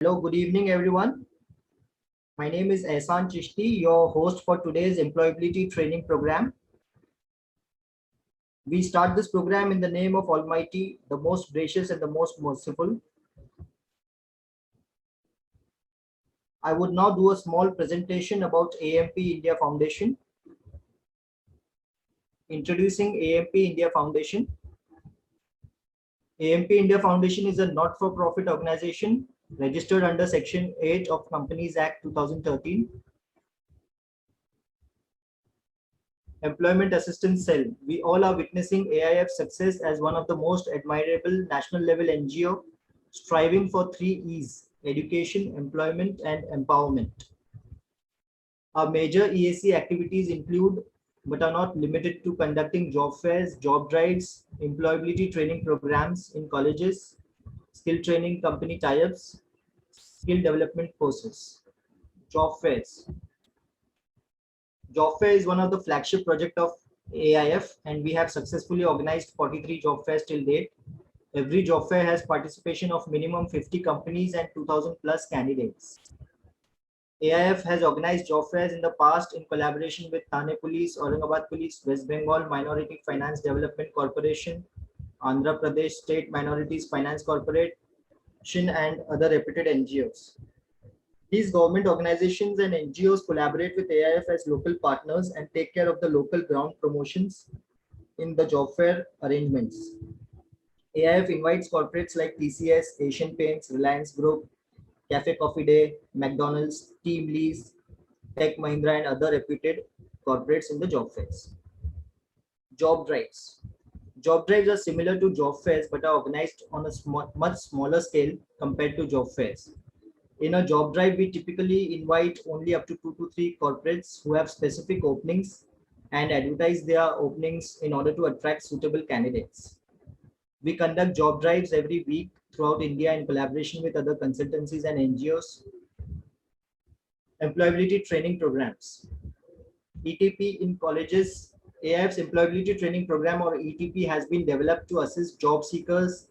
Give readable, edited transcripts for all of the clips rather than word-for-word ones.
Hello, good evening, everyone. My name is Ehsan Chishti, your host for today's employability training program. We start this program in the name of Almighty, the most gracious and the most merciful. I would now do a small presentation about AMP India Foundation. Introducing AMP India Foundation. AMP India Foundation is a not-for-profit organization registered under Section 8 of Companies Act 2013. Employment Assistance Cell. We all are witnessing AIF's success as one of the most admirable national level NGO striving for 3 E's: education, employment, and empowerment. Our major EAC activities include, but are not limited to, conducting job fairs, job drives, employability training programs in colleges, skill training company tie-ups, skill development courses. Job fairs. Job fair is one of the flagship project of AIF, and we have successfully organized 43 job fairs till date. Every job fair has participation of minimum 50 companies and 2000 plus candidates. AIF has organized job fairs in the past in collaboration with Thane Police, Aurangabad Police, West Bengal Minority Finance Development Corporation, Andhra Pradesh State Minorities Finance Corporation, and other reputed NGOs. These government organizations and NGOs collaborate with AIF as local partners and take care of the local ground promotions in the job fair arrangements. AIF invites corporates like TCS, Asian Paints, Reliance Group, Cafe Coffee Day, McDonald's, Team Lease, Tech Mahindra, and other reputed corporates in the job fairs. Job drives. Job drives are similar to job fairs but are organized on a much smaller scale compared to job fairs. In a job drive, we typically invite only up to 2 to 3 corporates who have specific openings and advertise their openings in order to attract suitable candidates. We conduct job drives every week throughout India in collaboration with other consultancies and NGOs. Employability training programs. ETP in colleges. AIF's employability training program, or ETP, has been developed to assist job seekers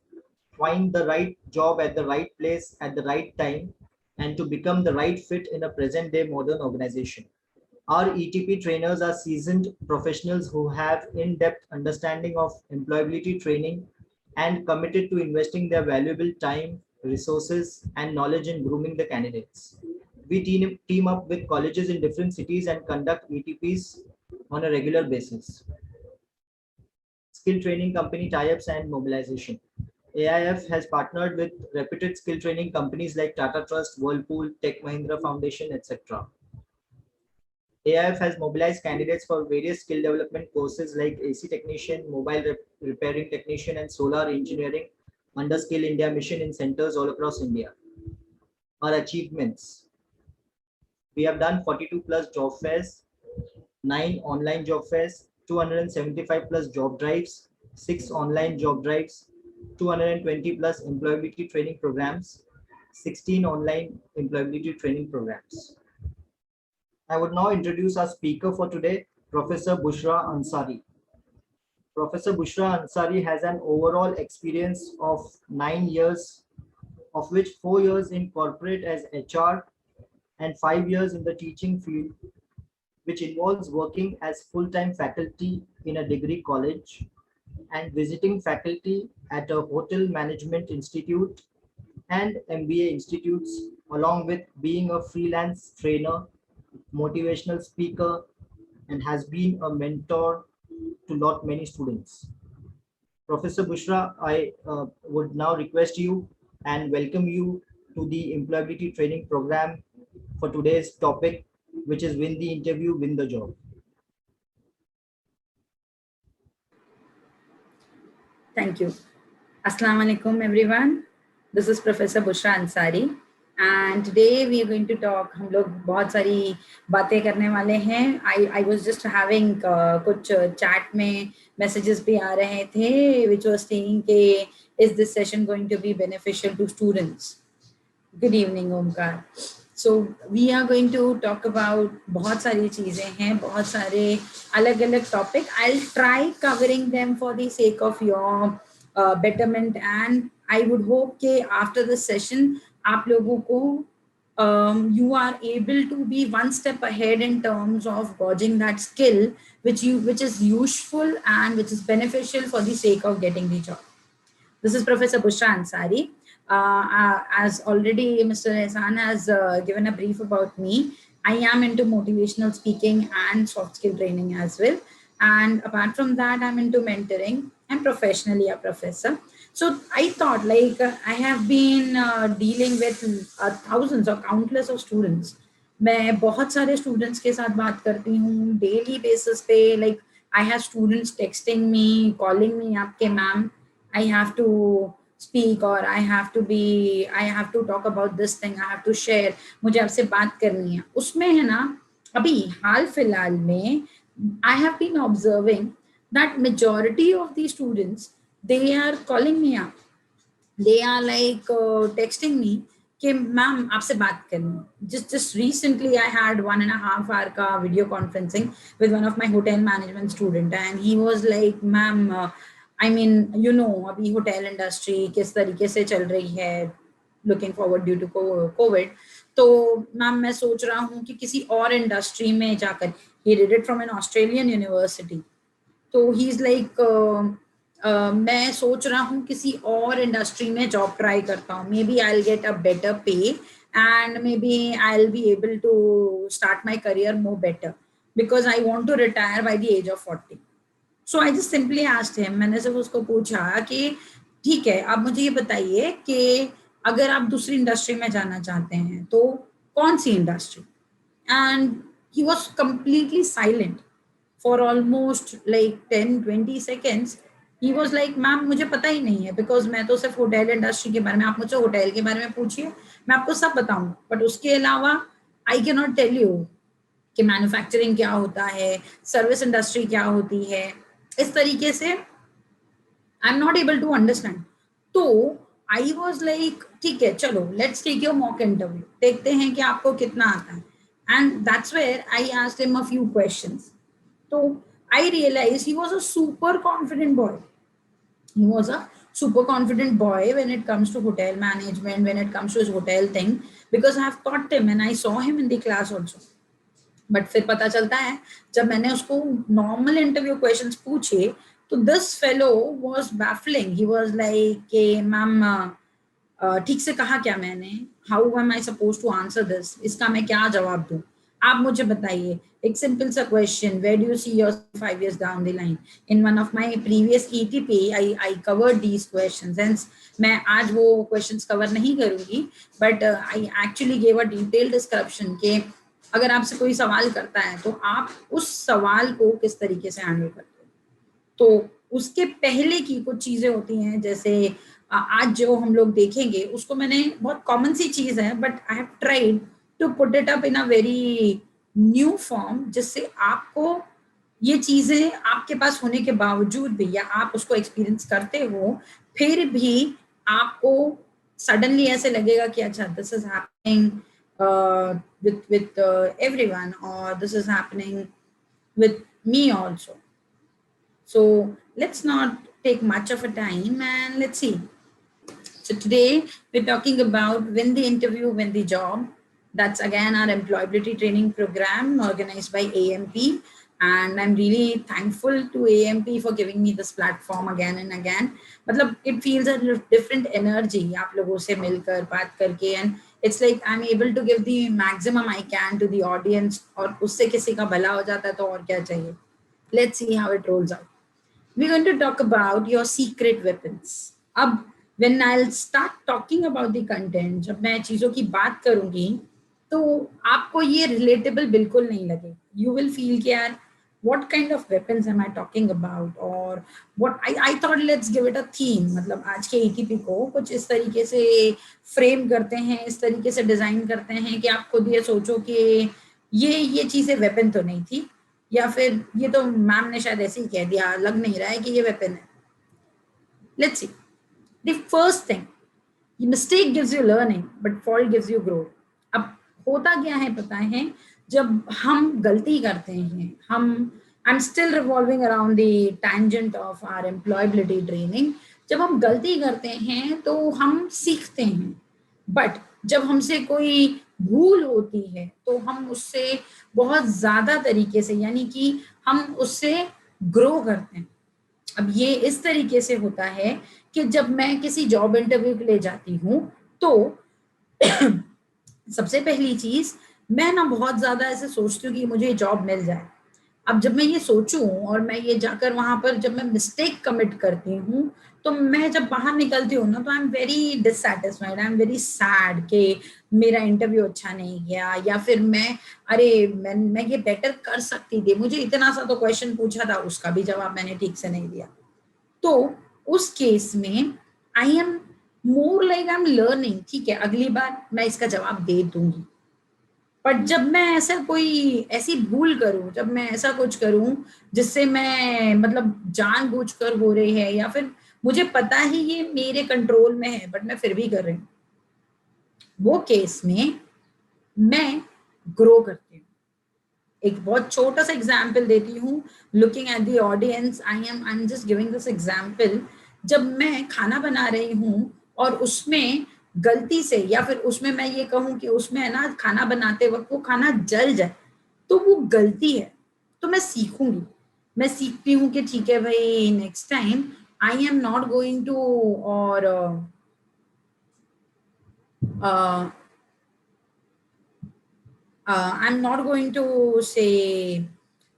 find the right job at the right place at the right time and to become the right fit in a present-day modern organization. Our ETP trainers are seasoned professionals who have in-depth understanding of employability training and committed to investing their valuable time, resources, and knowledge in grooming the candidates. We team up with colleges in different cities and conduct ETPs on a regular basis. Skill training company tie-ups and mobilization. AIF has partnered with reputed skill training companies like Tata Trust, Whirlpool, Tech Mahindra Foundation, etc. AIF has mobilized candidates for various skill development courses like AC technician, mobile repairing technician, and solar engineering under Skill India mission in centers all across India. Our achievements. We have done 42 plus job fairs, 9 online job fairs, 275 plus job drives, 6 online job drives, 220 plus employability training programs, 16 online employability training programs. I would now introduce our speaker for today, Professor Bushra Ansari. Professor Bushra Ansari has an overall experience of 9 years, of which 4 years in corporate as HR and 5 years in the teaching field, which involves working as full-time faculty in a degree college and visiting faculty at a hotel management institute and MBA institutes, along with being a freelance trainer, motivational speaker, and has been a mentor to lot many students. Professor Bushra, I would now request you and welcome you to the employability training program for today's topic, which is win the interview, win the job. Thank you. Assalamu alaikum everyone. This is Professor Bushra Ansari and today we are going to talk. हम लोग बहुत सारी बातें करने वाले हैं. I was just having कुछ chat में messages भी आ रहे थे which was saying कि is this session going to be beneficial to students? Good evening Omkar. So we are going to talk about बहुत सारी चीजें हैं, बहुत सारे अलग-अलग topic. I'll try covering them for the sake of your betterment, and I would hope that after the session आप लोगों को you are able to be one step ahead in terms of gauging that skill which is useful and which is beneficial for the sake of getting the job. This is Professor Bushra Ansari. As already Mr. Ehsan has given a brief about me, I am into motivational speaking and soft skill training as well. And apart from that, I'm into mentoring. I'm professionally a professor. So I thought, like, I have been dealing with thousands or countless of students. मैं बहुत सारे students के साथ बात करती हूँ daily basis पे. Like I have students texting me, calling me, आपके ma'am I have to speak or I have to talk about this thing, I have to share, मुझे आपसे बात करनी है. उसमें है ना, अभी हाल फिलहाल में I have been observing that majority of the students, they are calling me up, they are like texting me कि मैम आपसे बात करनी. Just recently I had 1.5 hour का video conferencing with one of my hotel management student and he was like, ma'am I mean, you know, अभी hotel industry किस तरीके से चल रही है, looking forward due to COVID. तो मैम मैं सोच रहा हूँ कि किसी और इंडस्ट्री में जाकर, he did it from an Australian university. तो ही इज लाइक मैं सोच रहा हूँ किसी और इंडस्ट्री में जॉब ट्राई करता हूँ, maybe I will get a better pay and maybe I will be able to start my career more better because I want to retire by the age of 40. So I just simply asked him, मैंने सिर्फ उसको पूछा कि ठीक है, आप मुझे ये बताइए कि अगर आप दूसरी इंडस्ट्री में जाना चाहते हैं तो कौन सी industry. And he was completely silent for almost like 10-20 seconds. He was like, ma'am मुझे पता ही नहीं है बिकॉज मैं तो सिर्फ होटल इंडस्ट्री के बारे में, आप मुझे होटल के बारे में पूछिए मैं आपको सब बताऊंगा, बट उसके अलावा I can not tell you कि मैन्युफैक्चरिंग क्या होता है, सर्विस इंडस्ट्री क्या होती है. इस तरीके से I am not able to understand. तो आई वॉज लाइक ठीक है, चलो let's take your mock interview, देखते हैं कि आपको कितना आता है. And that's where I asked him a few questions. So I realized he was a super confident boy. He was a super confident boy when it comes to hotel management, when it comes to his hotel thing, because I have taught him and I saw him in the class also. But फिर पता चलता है जब मैंने उसको normal interview questions पूछे तो this fellow was baffling. He was like कि मैम ठीक से कहा क्या मैंने, how am I supposed to answer this, इसका मैं क्या जवाब दूँ, आप मुझे बताइए. एक सिंपल सा question, where do you see yourself 5 years down the line. In one of my previous ETP I covered these questions, hence मैं आज वो क्वेश्चंस कवर नहीं करूंगी, but I actually give a detailed description कि अगर आपसे कोई सवाल करता है तो आप उस सवाल को किस तरीके से हैंडल करते हो. तो उसके पहले की कुछ चीजें होती हैं, जैसे आज जो हम लोग देखेंगे उसको मैंने, बहुत कॉमन सी चीज है but I have tried to put it up in a very new form, जिससे आपको ये चीजें आपके पास होने के बावजूद भी, या आप उसको एक्सपीरियंस करते हो फिर भी आपको सडनली ऐसे लगेगा कि अच्छा this is happening with everyone, or this is happening with me also. So let's not take much of a time and let's see. So today we're talking about win the interview, win the job. That's again our employability training program organized by AMP. And I'm really thankful to AMP for giving me this platform again and again. मतलब it feels a different energy आप लोगों से मिलकर बात करके, and it's like I'm able to give the maximum I can to the audience, और उससे किसी का भला हो जाता है तो और क्या चाहिए. Let's see how it rolls out. We're going to talk about your secret weapons. अब when I'll start talking about the content, जब मैं चीजों की बात करूंगी तो आपको ये रिलेटेबल बिल्कुल नहीं लगेगा. You will feel कि यार what kind of weapons am I talking about, or what I thought let's give it a theme. मतलब आज के ETP को कुछ इस तरीके से फ्रेम करते हैं, इस तरीके से डिजाइन करते हैं कि आप खुद ये सोचो कि ये चीजें वेपन तो नहीं थी, या फिर ये तो मैम ने शायद ऐसे ही कह दिया, लग नहीं रहा है कि ये वेपन है. Let's see. The first thing, mistake gives you learning, but fault gives you growth. अब होता क्या है पता है, जब हम गलती करते हैं, I'm still revolving around the tangent of our employability training. जब हम गलती करते हैं तो हम सीखते हैं, but जब हमसे कोई भूल होती है तो हम उससे बहुत ज्यादा तरीके से, यानी कि हम उससे ग्रो करते हैं। अब ये इस तरीके से होता है कि जब मैं किसी जॉब इंटरव्यू के लिए जाती हूँ तो सबसे पहली चीज, मैं ना बहुत ज्यादा ऐसे सोचती हूँ कि मुझे जॉब मिल जाए। अब जब मैं ये सोचूं और मैं ये जाकर वहां पर जब मैं मिस्टेक कमिट करती हूँ तो मैं जब बाहर निकलती हूँ ना तो I am very dissatisfied, I am very sad कि मेरा इंटरव्यू अच्छा नहीं गया, या फिर मैं ये बेटर कर सकती थी, मुझे इतना सा तो क्वेश्चन पूछा था उसका भी जवाब मैंने ठीक से नहीं दिया। तो उस केस में I am more like I am learning, ठीक है अगली बार मैं इसका जवाब दे दूंगी। बट जब मैं ऐसा कोई ऐसी भूल करूं, जब मैं ऐसा कुछ करूं जिससे मैं मतलब जानबूझकर हो रही है, या फिर मुझे पता ही ये मेरे कंट्रोल में है बट मैं फिर भी कर रही हूँ, वो केस में मैं ग्रो करती हूँ। एक बहुत छोटा सा एग्जाम्पल देती हूँ, looking at the audience, I am just giving this example. जब मैं खाना बना रही हूँ और उसमें गलती से, या फिर उसमें मैं ये कहूँ कि उसमें है ना खाना बनाते वक्त वो खाना जल जाए, तो वो गलती है, तो मैं सीखूंगी। मैं सीखती हूँ कि ठीक है भाई, next time I am not going to, और I am not going to say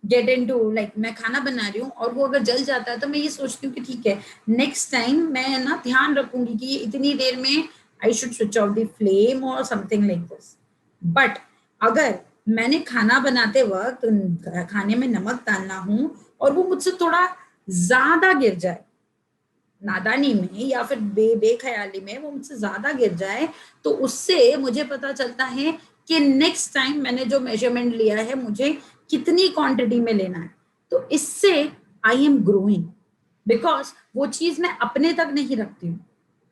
get in to like, मैं खाना बना रही हूँ और वो अगर जल जाता है तो मैं ये सोचती हूँ कि ठीक है नेक्स्ट टाइम मैं ना ध्यान रखूंगी कि इतनी देर में I should switch off the flame और समथिंग लाइक दिस। बट अगर मैंने खाना बनाते वक्त खाने में नमक डालना हूँ और वो मुझसे थोड़ा ज्यादा गिर जाए, नादानी में या फिर बेख्याली में वो मुझसे ज्यादा गिर जाए, तो उससे मुझे पता चलता है कि नेक्स्ट टाइम मैंने जो मेजरमेंट लिया है मुझे कितनी क्वांटिटी में लेना है। तो इससे आई एम ग्रोइंग, बिकॉज वो चीज मैं अपने तक नहीं रखती हूँ।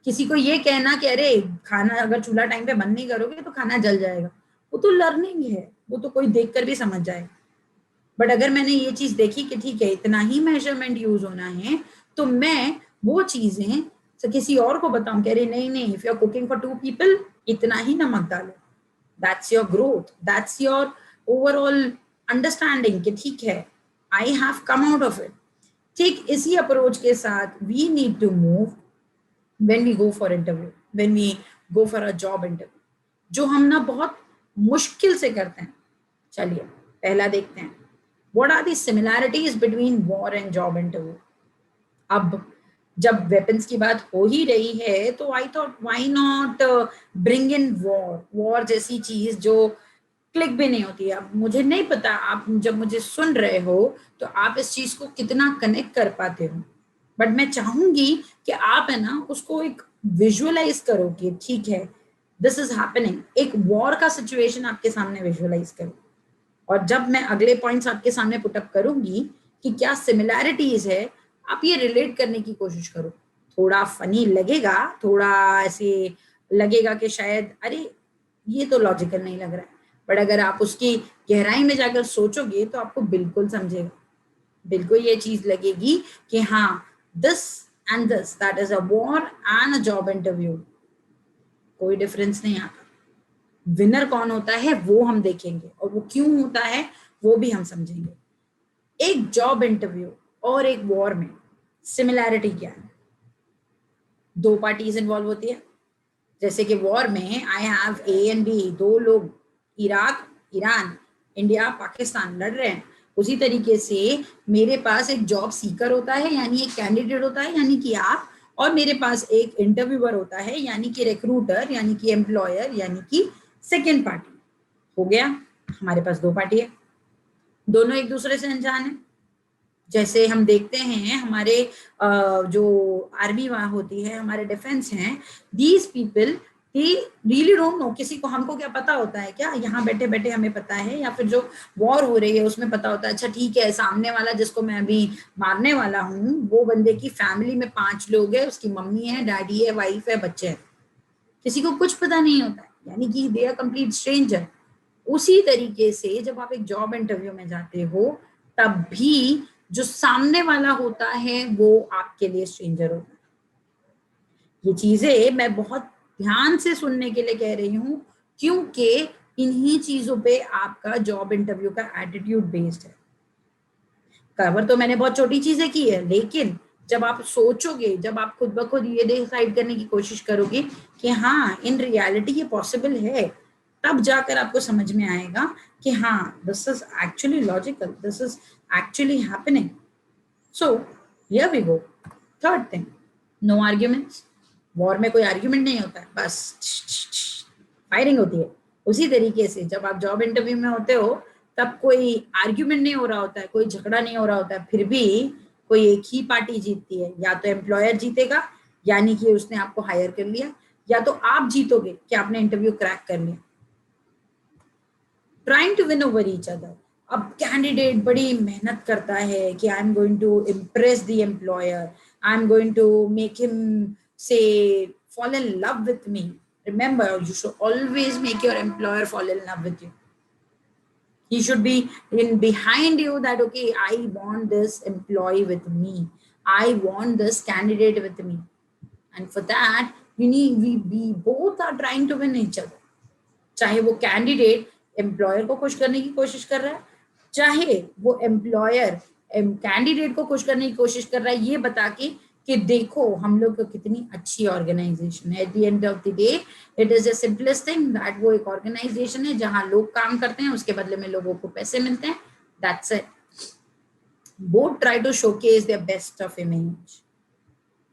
किसी को ये कहना कि अरे खाना अगर चूल्हा टाइम पे बंद नहीं करोगे तो खाना जल जाएगा, वो तो लर्निंग है, वो तो कोई देखकर भी समझ जाएगा। बट अगर मैंने ये चीज देखी कि ठीक है इतना ही मेजरमेंट यूज होना है, तो मैं वो चीजें तो किसी और को बताऊं, कह रहे नहीं नहीं, if you are cooking for 2 people इतना ही नमक डालो। That's your growth, that's your overall understanding कि ठीक है I have come out of it. ठीक इसी अप्रोच के साथ we need to move when we go for interview, when we go for a job interview, जो हम ना बहुत मुश्किल से करते हैं। चलिए पहला देखते हैं, what are the similarities between war and job interview। अब जब वेपन्स की बात हो ही रही है तो I thought why not bring in war, war जैसी चीज जो क्लिक भी नहीं होती है। अब मुझे नहीं पता आप जब मुझे सुन रहे हो तो आप इस चीज को कितना कनेक्ट कर पाते हो, बट मैं चाहूंगी कि आप है ना उसको एक विजुअलाइज करो कि ठीक है दिस इज हैपनिंग, एक वॉर का सिचुएशन आपके सामने विजुअलाइज करो। और जब मैं अगले पॉइंट्स आपके सामने पुटअप करूंगी कि क्या सिमिलैरिटीज है, आप ये रिलेट करने की कोशिश करो। थोड़ा फनी लगेगा, थोड़ा ऐसे लगेगा कि शायद अरे ये तो लॉजिकल नहीं लग रहा है, बट अगर आप उसकी गहराई में जाकर सोचोगे तो आपको बिल्कुल समझेगा, बिल्कुल ये चीज लगेगी कि हाँ this and this that is a war and a job interview, कोई डिफरेंस नहीं आता। विनर कौन होता है वो हम देखेंगे और वो क्यों होता है वो भी हम समझेंगे। एक जॉब इंटरव्यू और एक वॉर में सिमिलैरिटी क्या है? दो पार्टीज इन्वॉल्व होती है। जैसे कि वॉर में I have A and B, दो लोग, इराक, ईरान, इंडिया, पाकिस्तान लड़ रहे हैं। उसी तरीके से मेरे पास एक जॉब सीकर होता है यानी एक कैंडिडेट होता है यानी कि आप, और मेरे पास एक इंटरव्यूअर होता है यानी कि रिक्रूटर यानी कि एम्प्लॉयर यानी कि सेकेंड पार्टी। हो गया, हमारे पास दो पार्टी है, दोनों एक दूसरे से अनजान है। जैसे हम देखते हैं हमारे जो आर्मी वहां होती है, हमारे डिफेंस हैं, these people he really don't know, किसी को, हमको क्या पता होता है क्या यहाँ बैठे बैठे हमें पता है, या फिर जो वॉर हो रही है उसमें पता होता है अच्छा ठीक है सामने वाला जिसको मैं अभी मारने वाला हूँ वो बंदे की फैमिली में 5 लोग है, उसकी मम्मी है, डैडी है, वाइफ है, बच्चे हैं, किसी को कुछ पता नहीं होता है, यानी कि दे आर कंप्लीट स्ट्रेंजर। उसी तरीके से जब आप एक जॉब इंटरव्यू में जाते हो तब भी जो सामने वाला होता है वो आपके लिए स्ट्रेंजर होता है। ये चीजें मैं बहुत ध्यान से सुनने के लिए कह रही हूँ, क्योंकि इन्हीं चीजों पे आपका जॉब इंटरव्यू का एटीट्यूड बेस्ड है। कवर तो मैंने बहुत छोटी चीजें की है, लेकिन जब आप सोचोगे, जब आप खुद ब खुद ये डिसाइड करने की कोशिश करोगे कि हाँ इन रियलिटी ये पॉसिबल है, तब जाकर आपको समझ में आएगा कि हाँ this is actually logical, this is actually happening. So here we go. Third thing, no arguments. War में कोई आर्ग्यूमेंट नहीं होता है, बस फायरिंग होती है। उसी तरीके से जब आप जॉब इंटरव्यू में होते हो तब कोई आर्ग्यूमेंट नहीं हो रहा होता है, कोई झगड़ा नहीं हो रहा होता है, फिर भी कोई एक ही पार्टी जीतती है। या तो एम्प्लॉयर जीतेगा, यानी कि उसने आपको हायर कर लिया, या तो आप जीतोगे कि आपने इंटरव्यू क्रैक कर लिया। Trying to win over each other. अब कैंडिडेट बड़ी मेहनत करता है कि I am going to impress the employer, I am going to make him से fall in love with me. Remember, you should always make your employer fall in love with you. He should be in behind you that, okay, I want this employee with me. I want this candidate with me. And for that, we both are trying to win each other. चाहे वो candidate employer को खुश करने की कोशिश कर रहा है, चाहे वो एम्प्लॉयर कैंडिडेट को खुश करने की कोशिश कर रहा है, ये बता के कि देखो हम लोग को कितनी अच्छी ऑर्गेनाइजेशन है। Eight the end of the day it is the simplest thing that वो एक ऑर्गेनाइजेशन है जहां लोग काम करते हैं, उसके बदले में लोगों को पैसे मिलते हैं। That's it. Both try to showcase their best of image.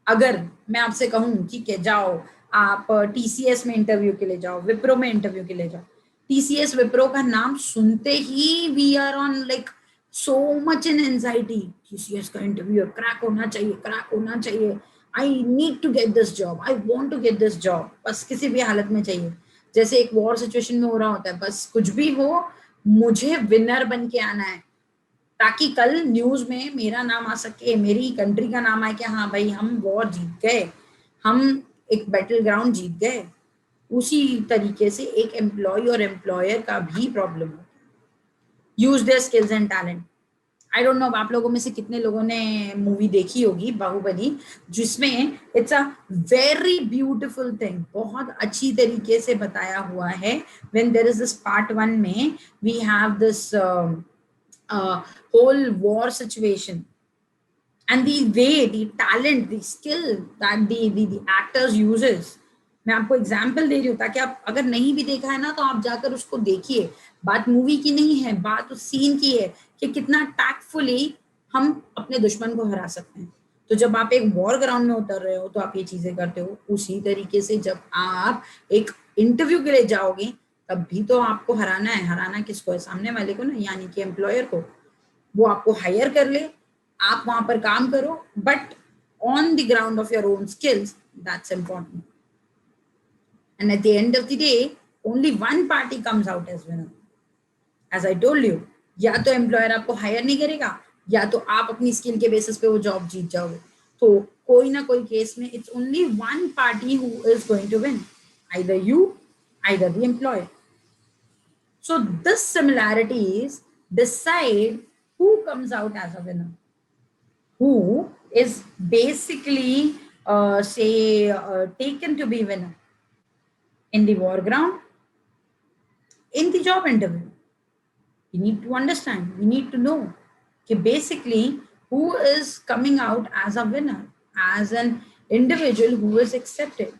अगर मैं आपसे कहूं ठीक है जाओ आप टीसीएस में इंटरव्यू के लिए जाओ, विप्रो में इंटरव्यू के लिए जाओ, टीसीएस विप्रो का नाम सुनते ही we are on like so much in anxiety. TCS का इंटरव्यू क्रैक होना चाहिए, क्रैक होना चाहिए, I need to get this job, I want to get this job, बस किसी भी हालत में चाहिए। जैसे एक वॉर सिचुएशन में हो रहा होता है, बस कुछ भी हो मुझे विनर बन के आना है, ताकि कल न्यूज में मेरा नाम आ सके, मेरी कंट्री का नाम आए कि हाँ भाई हम वॉर जीत गए, हम एक बैटल ग्राउंड जीत गए। उसी तरीके से एक एम्प्लॉय और एम्प्लॉयर का भी प्रॉब्लम है। Use their skills and talent. I don't no आप लोगों में से कितने लोगों ने मूवी देखी होगी बाहुबली, जिसमें it's a very beautiful thing, बहुत अच्छी तरीके से बताया हुआ है। When there is this part 1 में we have this whole war situation and the way, the talent, the skill that the actors uses. मैं आपको एग्जाम्पल दे रही हूँ ताकि आप अगर नहीं भी देखा है ना तो आप जाकर उसको देखिए। बात मूवी की नहीं है, बात उस सीन की है कि कितना टैक्टफुली हम अपने दुश्मन को हरा सकते हैं। तो जब आप एक वॉर ग्राउंड में उतर रहे हो तो आप ये चीजें करते हो। उसी तरीके से जब आप एक इंटरव्यू के लिए जाओगे तब भी तो आपको हराना है। हराना किसको है? सामने वाले को ना, यानी कि एम्प्लॉयर को। वो आपको हायर कर ले, आप वहां पर काम करो, but on the ground of your own skills, that's important. And at the end of the day only one party comes out as winner. As I told you, या तो एम्प्लॉयर आपको हायर नहीं करेगा, या तो आप अपनी स्किल के बेसिस पे वो जॉब जीत जाओगे। तो कोई ना कोई केस में it's only one party who is going to win, either you, either the employer. So this similarities decide who comes out as a winner, who is basically taken to be winner in the war ground, in the job interview. We need to understand, we need to know कि basically who is coming out as a winner, as an individual who is accepted,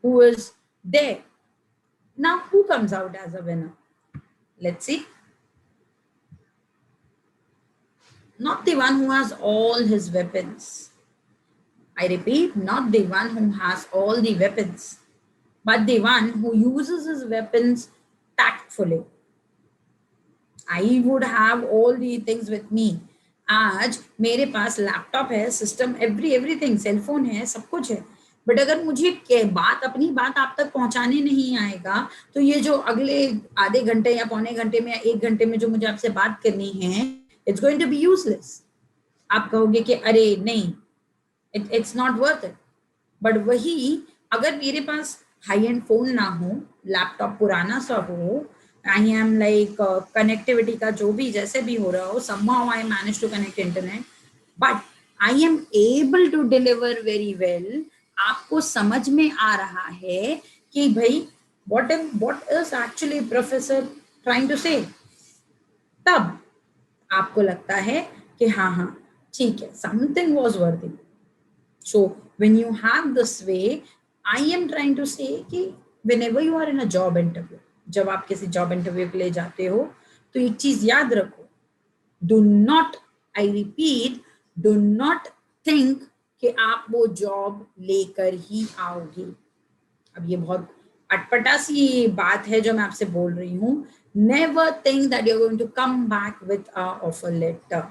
who is there. Now who comes out as a winner? Let's see. Not the one who has all his weapons. I repeat, not the one who has all the weapons, but the one who uses his weapons tactfully. I would have all the things with me. आज मेरे पास laptop है, system, everything, cellphone है, सब कुछ है, but अगर मुझे अपनी बात आप तक पहुंचाने नहीं आएगा तो ये जो अगले आधे घंटे या पौने घंटे में या 1 घंटे में जो मुझे आपसे बात करनी है, it's going to be useless. आप कहोगे कि अरे नहीं, it's not worth it. But वही अगर मेरे पास हाई एंड फोन ना हो, लैपटॉप पुराना सा हो, आई एम लाइक कनेक्टिविटी का जो भी जैसे भी हो रहा हो, somehow I manage to connect internet, but I am able to deliver very well आपको समझ में आ रहा है कि भाई what is actually professor trying to say, तब आपको लगता है कि हाँ हाँ ठीक है, something was worthy. So when you have this way, I am trying to say कि whenever you are in a job interview, जब आप किसी जॉब इंटरव्यू के लिए जाते हो तो एक चीज याद रखो, do not, I repeat, do not think कि आप वो जॉब लेकर ही आओगे. अब ये बहुत अटपटा सी बात है जो मैं आपसे बोल रही हूँ. Never think that you are going to come back with a offer letter,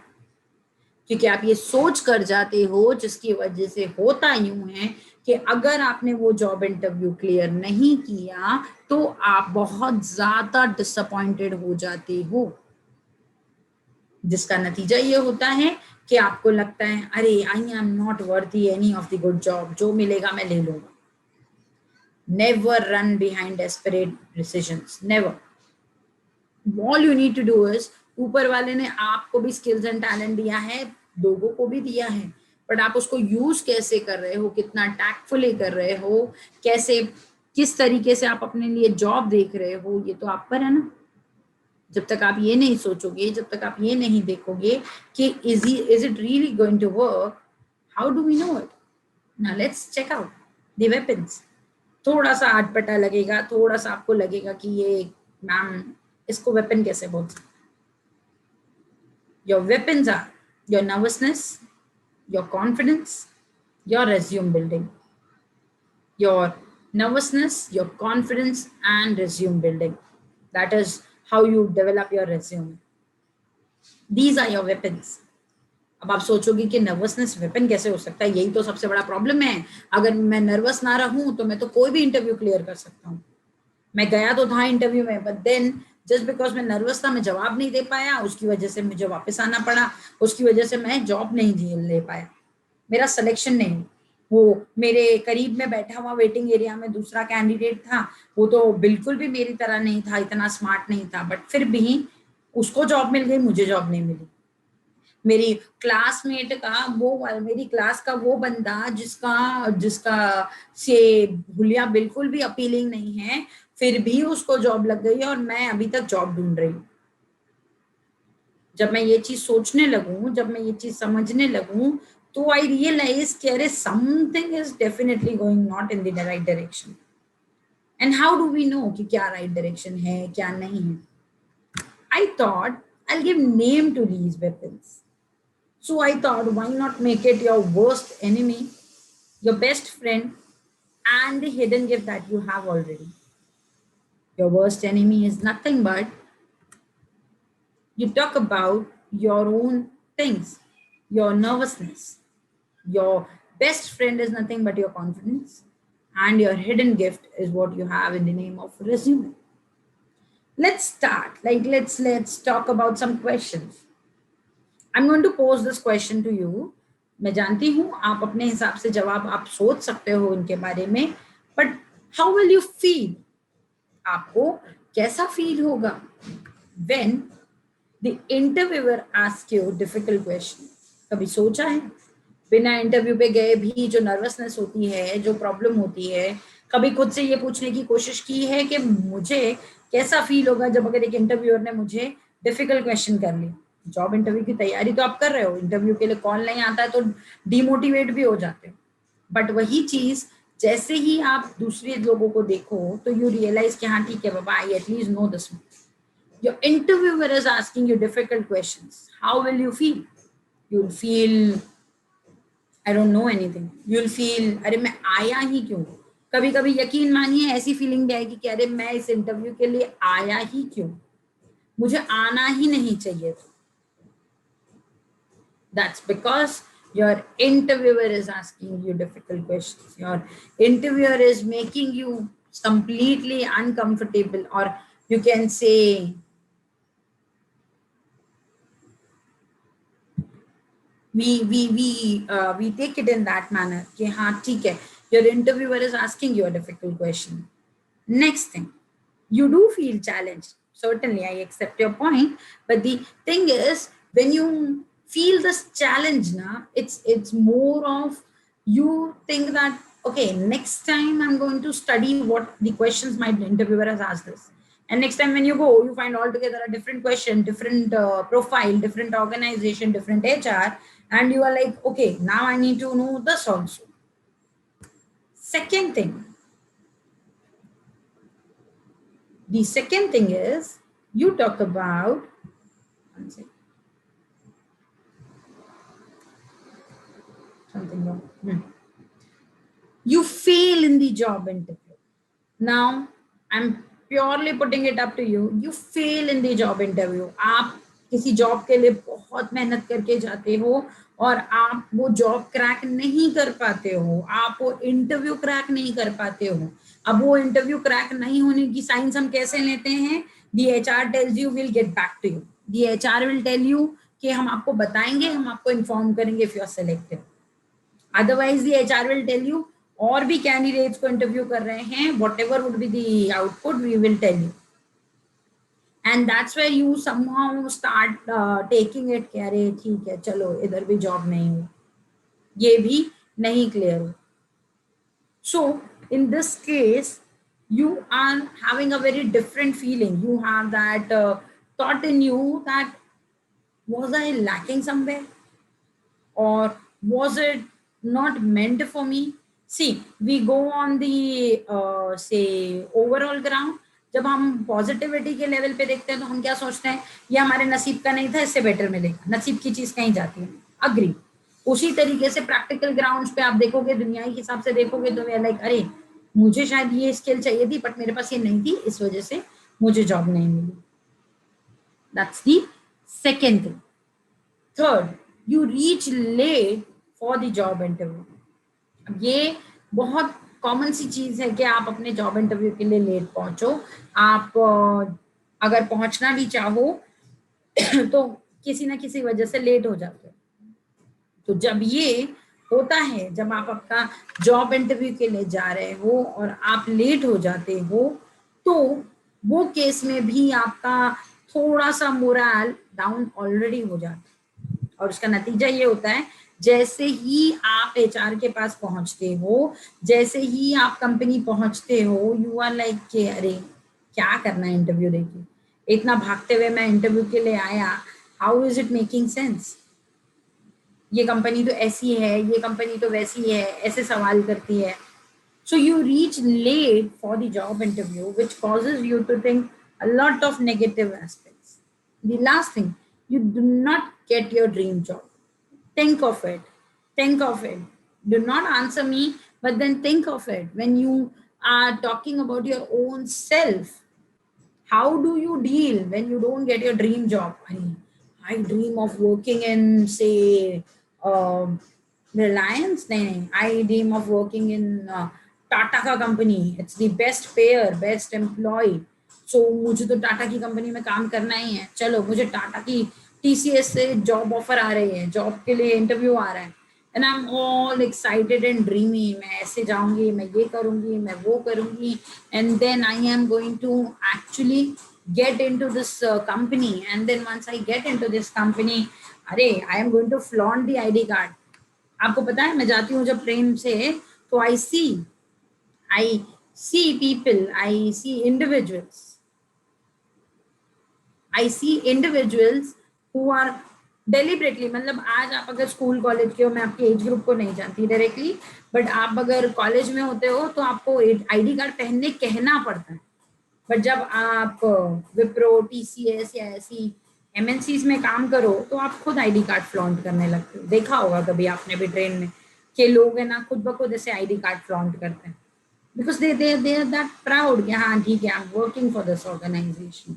क्योंकि आप ये सोच कर जाते हो, जिसकी वजह से होता यूं है कि अगर आपने वो जॉब इंटरव्यू क्लियर नहीं किया तो आप बहुत ज्यादा डिसअपॉइंटेड हो जाते हो, जिसका नतीजा ये होता है कि आपको लगता है अरे आई am not worthy any of the good job, जो मिलेगा मैं ले लूंगा. Never run behind desperate decisions. Never. All you need to do is, ऊपर वाले ने आपको भी स्किल्स एंड टैलेंट दिया है, लोगों को भी दिया है, बट आप उसको यूज कैसे कर रहे हो, कितना टैक्टफुली कर रहे हो, कैसे किस तरीके से आप अपने लिए जॉब देख रहे हो, ये तो आप पर है ना. जब तक आप ये नहीं सोचोगे, जब तक आप ये नहीं देखोगे कि is it really going to work, how do we know it. Now let's check out the weapons. थोड़ा सा अटपटा लगेगा, थोड़ा सा आपको लगेगा कि ये मैम इसको वेपन कैसे बोल सकते. Your weapons are your nervousness, your confidence, your resume building. Your nervousness, your confidence and resume building. That is how you develop your resume. These are your weapons. अब आप सोचोगे कि नर्वसनेस वेपन कैसे हो सकता है, यही तो सबसे बड़ा प्रॉब्लम है. अगर मैं नर्वस ना रहूं तो मैं तो कोई भी इंटरव्यू क्लियर कर सकता हूं. मैं गया तो था इंटरव्यू में, बट देन जस्ट बिकॉज मैं नर्वस था, मैं जवाब नहीं दे पाया, उसकी वजह से मुझे वापस आना पड़ा, उसकी वजह से मैं जॉब नहीं ले पाया, मेरा सिलेक्शन नहीं. वो मेरे करीब में बैठा हुआ वेटिंग एरिया में दूसरा कैंडिडेट था, वो तो बिल्कुल भी मेरी तरह नहीं था, इतना स्मार्ट नहीं था, बट फिर भी उसको जॉब मिल गई, मुझे जॉब नहीं मिली. मेरी क्लासमेट का वो, मेरी क्लास का वो बंदा जिसका जिसका से हुलिया बिल्कुल भी अपीलिंग नहीं है, फिर भी उसको जॉब लग गई और मैं अभी तक जॉब ढूंढ रही हूँ. जब मैं ये चीज सोचने लगूं, जब मैं ये चीज समझने लगूं, तो आई रियलाइज कि अरे something is definitely going not in the right direction. And how do we know कि क्या राइट डायरेक्शन है क्या नहीं है. I thought I will give name to these weapons. So I thought, why not make it your worst enemy, your best friend, and the hidden gift that you have already. Your worst enemy is nothing but you talk about your own things, your nervousness. Your best friend is nothing but your confidence, and your hidden gift is what you have in the name of resume. Let's start. Let's talk about some questions. I'm going to pose this question to you. मैं जानती हूँ आप अपने हिसाब से जवाब आप सोच सकते हो इनके बारे में, but how will you feel? आपको कैसा फील होगा when the interviewer asks you difficult question? कभी सोचा है? बिना इंटरव्यू पे गए भी जो नर्वसनेस होती है, जो प्रॉब्लम होती है, कभी खुद से ये पूछने की कोशिश की है कि मुझे कैसा फील होगा जब अगर एक इंटरव्यूअर ने मुझे डिफिकल्ट क्वेश्चन कर लिया. जॉब इंटरव्यू की तैयारी तो आप कर रहे हो, इंटरव्यू के लिए कॉल नहीं आता है तो डिमोटिवेट भी हो जाते हो, बट वही चीज जैसे ही आप दूसरे लोगों को देखो तो यू रियलाइज कि हाँ ठीक है बाबा, I at least know this. Your interviewer is asking you difficult questions, how will you feel? You will feel I don't know anything. You will feel अरे मैं आया ही क्यों. कभी कभी यकीन मानिए ऐसी फीलिंग भी आएगी कि अरे मैं इस इंटरव्यू के लिए आया ही क्यों, मुझे आना ही नहीं चाहिए था. That's because your interviewer is asking you difficult questions. Your interviewer is making you completely uncomfortable, or you can say we take it in that manner कि हाँ ठीक है, your interviewer is asking you a difficult question. Next thing, you do feel challenged. Certainly, I accept your point, but the thing is, when you feel this challenge, na, it's more of you think that okay, next time I'm going to study what the questions my interviewer has asked us. And next time when you go, you find altogether a different question, different profile, different organization, different HR, and you are like, okay, now I need to know this also. Second thing, the second thing is you talk about, one second, something wrong. You fail in the job interview. Now I'm purely putting it up to you. You fail in the job interview. आप किसी job के लिए बहुत मेहनत करके जाते हो और आप वो जॉब क्रैक नहीं कर पाते हो, आप वो इंटरव्यू क्रैक नहीं कर पाते हो. अब वो इंटरव्यू क्रैक नहीं होने की साइंस हम कैसे लेते हैं? The HR tells you will get back to you. The HR will tell you कि हम आपको बताएंगे, हम आपको इन्फॉर्म करेंगे if you are selected. Otherwise the HR will tell you और भी कैंडिडेट्स को इंटरव्यू कर रहे हैं, what ever would be the output we will tell you. And that's where you somehow start taking it कि अरे ठीक है चलो इधर भी जॉब नहीं हो, ये भी नहीं क्लियर हो. So in this case you are having a very different feeling. You have that thought in you that was I lacking somewhere, or was it not meant for me? See, we go on the say overall ground. जब हम positivity के level पे देखते हैं तो हम क्या सोचते हैं, ये हमारे नसीब का नहीं था, इससे बेटर मिलेगा. नसीब की चीज कहीं जाती है, अग्री. उसी तरीके से प्रैक्टिकल ग्राउंड्स पे आप देखोगे, दुनियाई हिसाब से देखोगे तो वे लाइक अरे मुझे शायद ये स्किल चाहिए थी बट मेरे पास ये नहीं थी, इस वजह से मुझे जॉब नहीं मिली. That's the second thing. Third, you reach late for the job interview. अब ये बहुत कॉमन सी चीज है कि आप अपने जॉब इंटरव्यू के लिए लेट पहुंचो. आप अगर पहुंचना भी चाहो तो किसी ना किसी वजह से लेट हो जाते हो. तो जब ये होता है, जब आप आपका जॉब इंटरव्यू के लिए जा रहे हो और आप लेट हो जाते हो, तो वो केस में भी आपका थोड़ा सा मोरल डाउन ऑलरेडी हो जाता है. और उसका नतीजा ये होता है, जैसे ही आप HR के पास पहुंचते हो, जैसे ही आप कंपनी पहुंचते हो, यू आर लाइक कि अरे क्या करना है इंटरव्यू देके, इतना भागते हुए मैं इंटरव्यू के लिए आया, how is it making sense? ये कंपनी तो ऐसी है, ये कंपनी तो वैसी है, ऐसे सवाल करती है. So you reach late for the job interview, which causes you to think a lot of negative aspects. The last thing, you do not get your dream job. Think of it. Think of it. Do not answer me, but then think of it. When you are talking about your own self, how do you deal when you don't get your dream job? I dream of working in, say, Reliance. नहीं, I dream of working in Tata का company. It's the best payer, best employ. So मुझे तो टाटा की company में काम करना ही है. चलो मुझे टाटा की TCS से जॉब ऑफर आ रही है, जॉब के लिए इंटरव्यू आ रहा है, and I am all excited and dreamy. मैं ऐसे जाऊंगी, मैं ये करूंगी, मैं वो करूंगी, and then I am going to actually get into this company, and then once I get into this company, अरे I am going to flaunt the ID card. आपको पता है मैं जाती हूँ जब ट्रेन से, तो I see people, I see individuals who are deliberately, मतलब आज आप अगर स्कूल कॉलेज के हो, मैं आपके एज ग्रुप को नहीं जानती डायरेक्टली, बट आप अगर कॉलेज में होते हो तो आपको ID कार्ड पहनने कहना पड़ता है. बट जब आप विप्रो, TCS या ऐसी MNCs में काम करो तो आप खुद ID कार्ड फ्लॉन्ट करने लगते हो. देखा होगा कभी आपने भी ट्रेन में कि लोग है ना खुद ब खुद ऐसे ID कार्ड फ्लॉन्ट करते हैं, because they are that proud कि हाँ ठीक है, I am working for this organisation.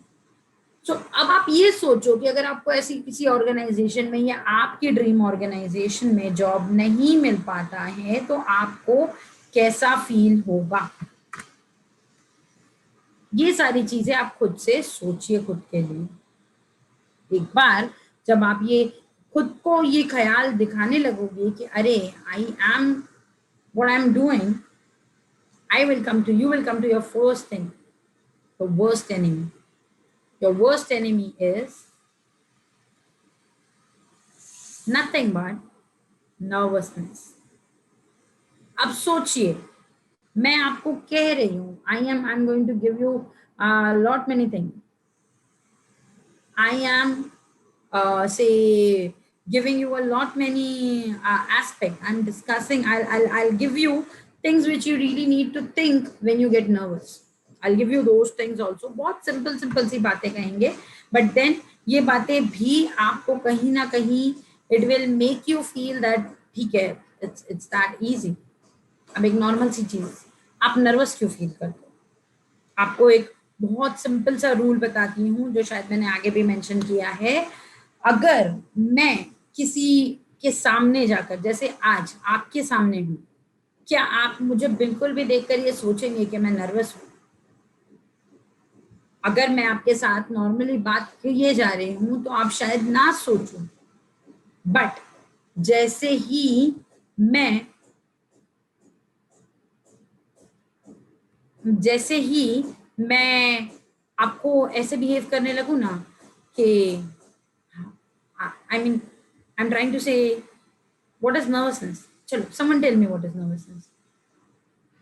So अब आप ये सोचो कि अगर आपको ऐसी किसी ऑर्गेनाइजेशन में या आपकी ड्रीम ऑर्गेनाइजेशन में जॉब नहीं मिल पाता है तो आपको कैसा फील होगा. ये सारी चीजें आप खुद से सोचिए खुद के लिए. एक बार जब आप ये खुद को ये ख्याल दिखाने लगोगे कि अरे I am what I am doing, you will come to your first thing, the worst enemy. Your worst enemy is nothing but nervousness. अब सोचिए, मैं आपको कह रही हूँ, I am going to give you lot many thing, I am say giving you a lot many aspect. I'm discussing. I'll give you things which you really need to think when you get nervous. I'll give you those things also. बहुत simple सी बातें कहेंगे, but then ये बातें भी आपको कहीं ना कहीं it will make you feel that ठीक है, it's that easy. अब एक नॉर्मल सी चीज, आप नर्वस क्यों फील करते हो? आपको एक बहुत सिंपल सा रूल बताती हूँ जो शायद मैंने आगे भी मेंशन किया है। अगर मैं किसी के सामने जाकर, जैसे आज आपके सामने हूँ, क्या आप मुझे बिल्कुल भी देखकर ये सोचेंगे कि मैं नर्वस हूँ? अगर मैं आपके साथ नॉर्मली बात किए जा रही हूँ तो आप शायद ना सोचो, बट जैसे ही मैं आपको ऐसे बिहेव करने लगूँ ना कि I mean, I'm trying to say, what is nervousness? चलो, someone tell me what is nervousness.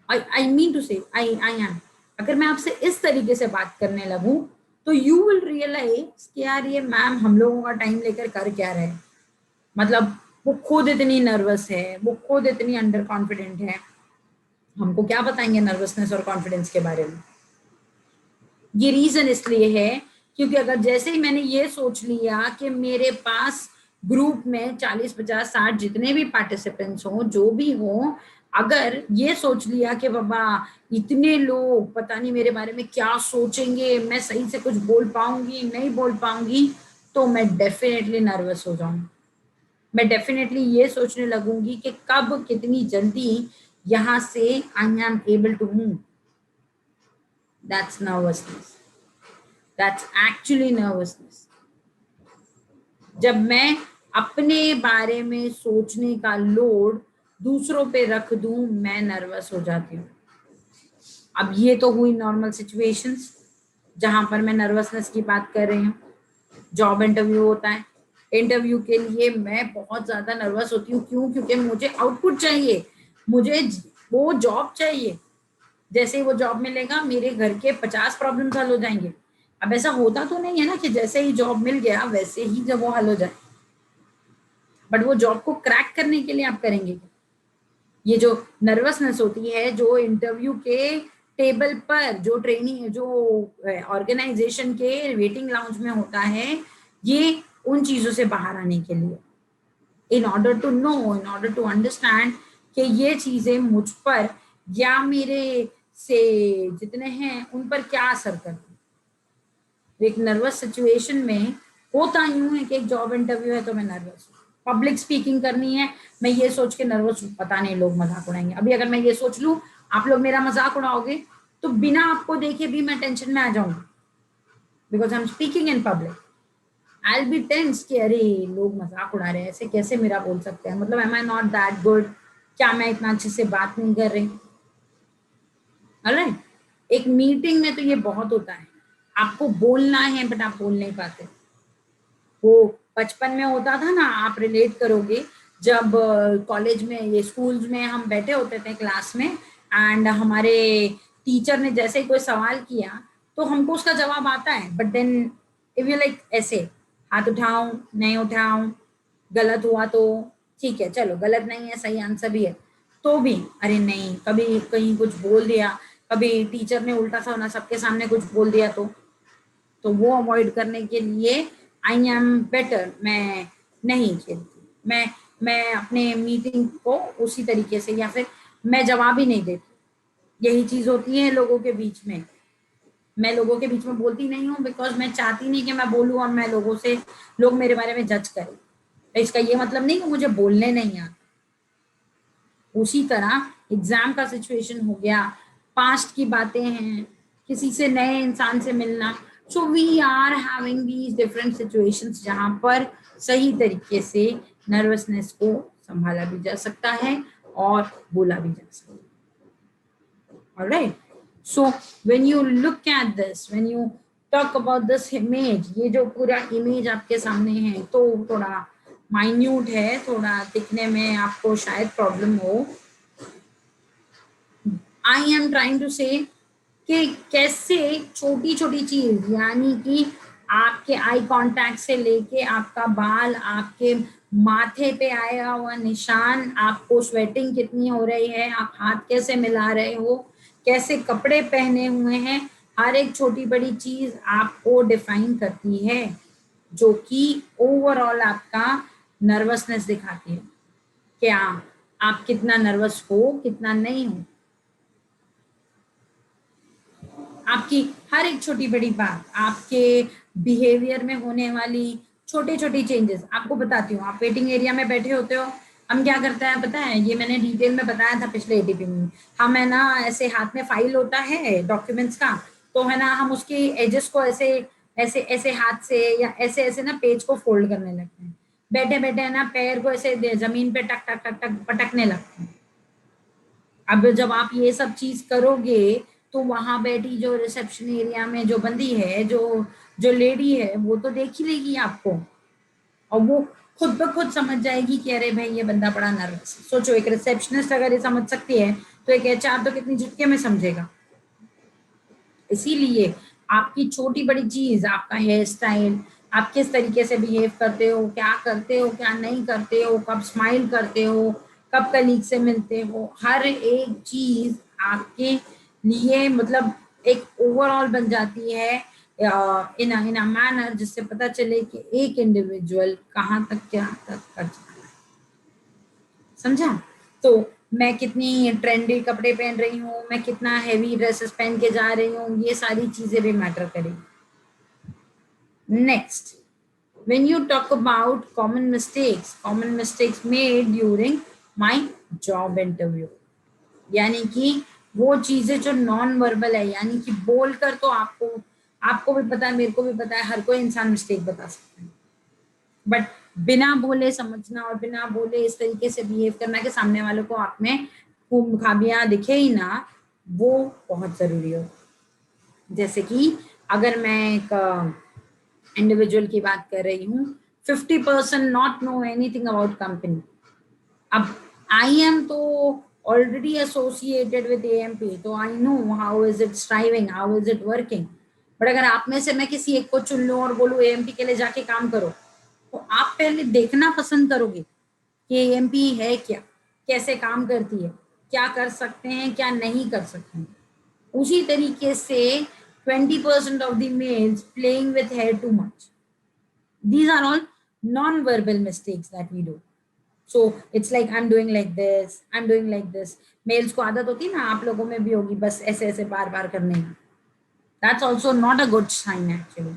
I mean to say, I am. अगर मैं आपसे इस तरीके से बात करने लगूं, तो you will realize कि यार ये मैम हम लोगों का टाइम लेकर कर क्या रहे हैं। मतलब वो खुद इतनी नर्वस है, वो खुद इतनी अंडर कॉन्फिडेंट है, हमको क्या बताएंगे नर्वसनेस और कॉन्फिडेंस के बारे में। ये रीजन इसलिए है क्योंकि अगर जैसे ही मैंने ये सोच लिया कि मेरे पास ग्रुप में 40, 50, 60 जितने भी पार्टिसिपेंट्स हों, जो भी हों, अगर ये सोच लिया कि बाबा इतने लोग पता नहीं मेरे बारे में क्या सोचेंगे, मैं सही से कुछ बोल पाऊंगी नहीं बोल पाऊंगी, तो मैं डेफिनेटली नर्वस हो जाऊंगी। मैं डेफिनेटली ये सोचने लगूंगी कि कब कितनी जल्दी यहां से I am able to move. That's nervousness, that's actually nervousness. जब मैं अपने बारे में सोचने का लोड दूसरों पे रख दूं, मैं नर्वस हो जाती हूँ। अब ये तो हुई नॉर्मल सिचुएशंस जहां पर मैं नर्वसनेस की बात कर रही हूँ। जॉब इंटरव्यू होता है, इंटरव्यू के लिए मैं बहुत ज्यादा नर्वस होती हूँ। क्यों? क्योंकि मुझे आउटपुट चाहिए, मुझे वो जॉब चाहिए। जैसे ही वो जॉब मिलेगा मेरे घर के 50 प्रॉब्लम हल हो जाएंगे। अब ऐसा होता तो नहीं है ना कि जैसे ही जॉब मिल गया वैसे ही जब वो हल हो जाए, बट वो जॉब को क्रैक करने के लिए आप करेंगे। ये जो नर्वसनेस होती है, जो इंटरव्यू के टेबल पर, जो ट्रेनिंग, जो ऑर्गेनाइजेशन के वेटिंग लाउंज में होता है, ये उन चीजों से बाहर आने के लिए, in order to know, in order to understand कि ये चीजें मुझ पर या मेरे से जितने हैं उन पर क्या असर करती है। एक नर्वस सिचुएशन में होता यूं है कि एक जॉब इंटरव्यू है तो मैं नर्वस हूँ, पब्लिक स्पीकिंग करनी है, मैं ये सोच के नर्वस हूँ पता नहीं लोग मजाक उड़ाएंगे। अभी अगर मैं ये सोच लूं आप लोग मेरा मजाक उड़ाओगे तो बिना आपको देखे भी मैं टेंशन में आ जाऊंगी, because I am speaking in public. I will be tense कि अरे लोग मजाक उड़ा रहे हैं, ऐसे कैसे मेरा बोल सकते हैं, मतलब am I not that good, क्या मैं इतना अच्छे से बात नहीं कर रही। ऑलराइट, एक मीटिंग में तो ये बहुत होता है, आपको बोलना है बट आप बोल नहीं पाते। वो बचपन में होता था ना, आप रिलेट करोगे, जब कॉलेज में, ये स्कूल्स में हम बैठे होते थे क्लास में, एंड हमारे टीचर ने जैसे ही कोई सवाल किया तो हमको उसका जवाब आता है, but then if you like ऐसे हाथ उठाऊं नहीं उठाऊं, गलत हुआ तो ठीक है चलो गलत नहीं है, सही आंसर भी है, तो भी अरे नहीं, कभी कहीं कुछ बोल दिया, कभी टीचर ने उल्टा सा होना सबके सामने कुछ बोल दिया तो वो अवॉइड करने के लिए आई एम बेटर, मैं नहीं खेलती, मैं अपने मीटिंग को उसी तरीके से, या फिर मैं जवाब ही नहीं देती। यही चीज होती है लोगों के बीच में, मैं लोगों के बीच में बोलती नहीं हूँ बिकॉज मैं चाहती नहीं कि मैं बोलूँ और मैं लोगों से, लोग मेरे बारे में जज करें। तो इसका ये मतलब नहीं कि मुझे बोलने नहीं आता। उसी तरह एग्जाम का सिचुएशन हो गया, पास्ट की बातें हैं, किसी से नए इंसान से मिलना, so we are having these different situations जहां पर सही तरीके से नर्वसनेस को संभाला भी जा सकता है और बोला भी जा सकता है। Alright, so when you look at this, when you talk about this image, ये जो पूरा इमेज आपके सामने है तो थोड़ा माइन्यूट है, थोड़ा दिखने में आपको शायद प्रॉब्लम हो, आई एम ट्राइंग टू से कि कैसे छोटी छोटी चीज, यानी कि आपके आई कांटेक्ट से लेके आपका बाल, आपके माथे पे आया हुआ निशान, आपको स्वेटिंग कितनी हो रही है, आप हाथ कैसे मिला रहे हो, कैसे कपड़े पहने हुए हैं, हर एक छोटी बड़ी चीज आपको डिफाइन करती है, जो कि ओवरऑल आपका नर्वसनेस दिखाती है कि आप कितना नर्वस हो, कितना नहीं हो। आपकी हर एक छोटी बड़ी बात, आपके बिहेवियर में होने वाली छोटे छोटी चेंजेस, आपको बताती हूँ। आप वेटिंग एरिया में बैठे होते हो, हम क्या करते हैं पता है, ये मैंने डिटेल में बताया था पिछले एटीपी में। हम है ना ऐसे हाथ में फाइल होता है डॉक्यूमेंट्स का, तो है ना हम उसकी एजेस को ऐसे ऐसे ऐसे हाथ से या ऐसे ऐसे ना पेज को फोल्ड करने लगते हैं, बैठे बैठे है ना पैर को ऐसे जमीन पे टक टक टक टक पटकने लगते हैं। अब जब आप ये सब चीज करोगे तो वहां बैठी जो रिसेप्शन एरिया में जो बंदी है, जो जो लेडी है, वो तो देख ही लेगी आपको, और वो खुद ब खुद समझ जाएगी कि अरे भाई ये बंदा बड़ा नर्वस है। सोचो, एक रिसेप्शनिस्ट अगर ये समझ सकती है तो एक एचआर तो कितनी झटके में समझेगा। इसीलिए आपकी छोटी बड़ी चीज, आपका हेयर स्टाइल, आप किस तरीके से बिहेव करते हो क्या नहीं करते हो, कब स्माइल करते हो, कब कलीग से मिलते हो, हर एक चीज आपके लिए मतलब एक ओवरऑल बन जाती है इन अ मैनर, जिससे पता चले कि एक इंडिविजुअल कहाँ तक क्या तक कर जाता है। समझा? तो मैं कितनी ट्रेंडी कपड़े पहन रही हूँ, मैं कितना हैवी ड्रेसेस पहन के जा रही हूँ, ये सारी चीजें भी मैटर करेगी। Next, when you talk about common mistakes made during my job interview, यानी कि वो चीजें जो नॉन वर्बल है, यानी कि बोलकर तो आपको आपको भी पता है, मेरे को भी पता है, हर कोई इंसान मिस्टेक बता सकता है, बट बिना बोले समझना और बिना बोले इस तरीके से बिहेव करना कि सामने वालों को आप में खामियां दिखे ही ना, वो बहुत जरूरी हो। जैसे कि अगर मैं एक इंडिविजुअल की बात कर रही हूँ, 50% not know anything about company. अब आई एम तो ऑलरेडी एसोसिएटेड विद एएमपी, तो I know how is it striving, how is it working. But अगर आप में से मैं किसी एक को चुन लूं और बोलूं एएमपी के लिए जाके काम करो, तो आप पहले देखना पसंद करोगे कि एएमपी है क्या, कैसे काम करती है, क्या कर सकते हैं, क्या नहीं कर सकते हैं। उसी तरीके से 20% of the males playing with hair too much. These are all non-verbal mistakes that we do. So it's like I'm doing like this, I'm doing like this. Males को आदत होती है ना, आप लोगों में भी होगी, बस ऐसे ऐसे बार बार करने की. That's also not a good sign actually.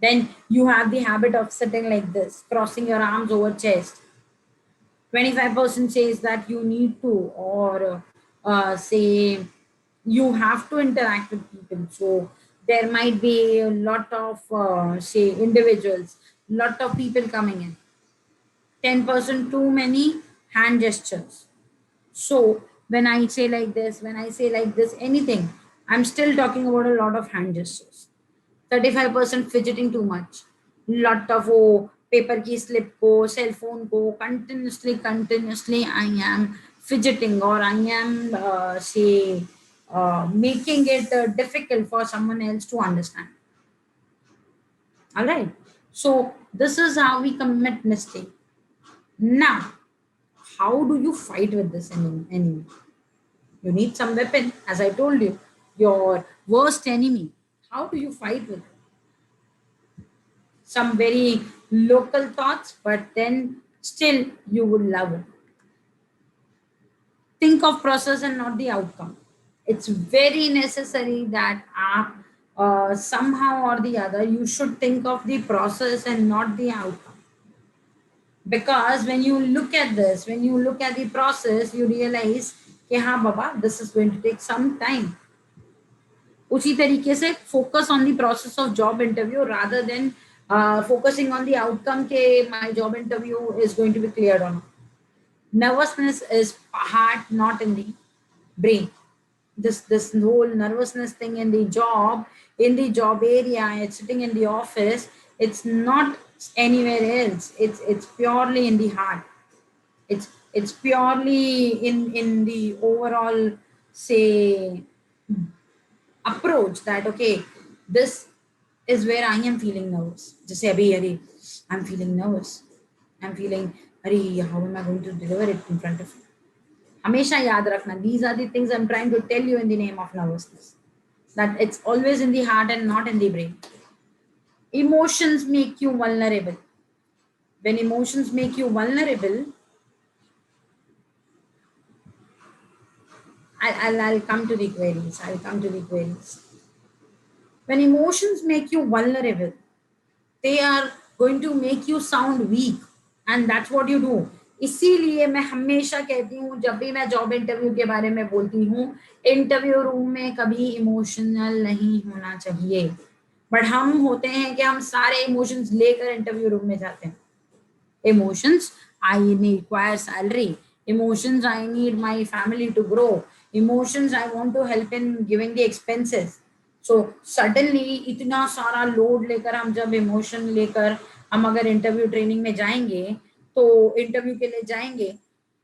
Then you have the habit of sitting like this, crossing your arms over chest. 25% says that you need to, or say you have to interact with people. So there might be a lot of say individuals, lot of people coming in. 10% too many hand gestures. So when I say like this, when I say like this, anything, I'm still talking about a lot of hand gestures. 35% fidgeting too much. Lot of paper key slip ko, cell phone ko, continuously I am fidgeting, or I am say making it difficult for someone else to understand. All right. So this is how we commit mistake. Now, how do you fight with this enemy? You need some weapon, as I told you, your worst enemy. How do you fight with it? Some very local thoughts, but then still you would love it. Think of process and not the outcome. It's very necessary that somehow or the other you should think of the process and not the outcome. Because when you look at this, when you look at the process, you realize कि हाँ बाबा, this is going to take some time. उसी तरीके से focus on the process of job interview rather than focusing on the outcome के my job interview is going to be cleared or not. Nervousness is heart, not in the brain. This whole nervousness thing in the job area, it's sitting in the office, it's not anywhere else. It's purely in the heart. It's purely in the overall say approach that okay, this is where I am feeling nervous. Just say abhi Hari, I'm feeling nervous. I'm feeling Hari, how am I going to deliver it in front of you? हमेशा याद रखना, these are the things I'm trying to tell you in the name of nervousness. That it's always in the heart and not in the brain. Emotions make you vulnerable. When emotions make you vulnerable, I'll come to the queries. I'll come to the queries. When emotions make you vulnerable, they are going to make you sound weak, and that's what you do. इसीलिए मैं हमेशा कहती हूँ जब भी मैं job interview के बारे में बोलती हूँ, इंटरव्यू रूम में कभी इमोशनल नहीं होना चाहिए. बट हम होते हैं कि हम सारे इमोशंस लेकर इंटरव्यू रूम में जाते हैं. Emotions, I need require salary. Emotions, I need my family to grow. Emotions, I want to help in giving the expenses. So suddenly इतना सारा लोड लेकर हम जब इमोशन लेकर हम अगर इंटरव्यू ट्रेनिंग में जाएंगे, तो इंटरव्यू के लिए जाएंगे,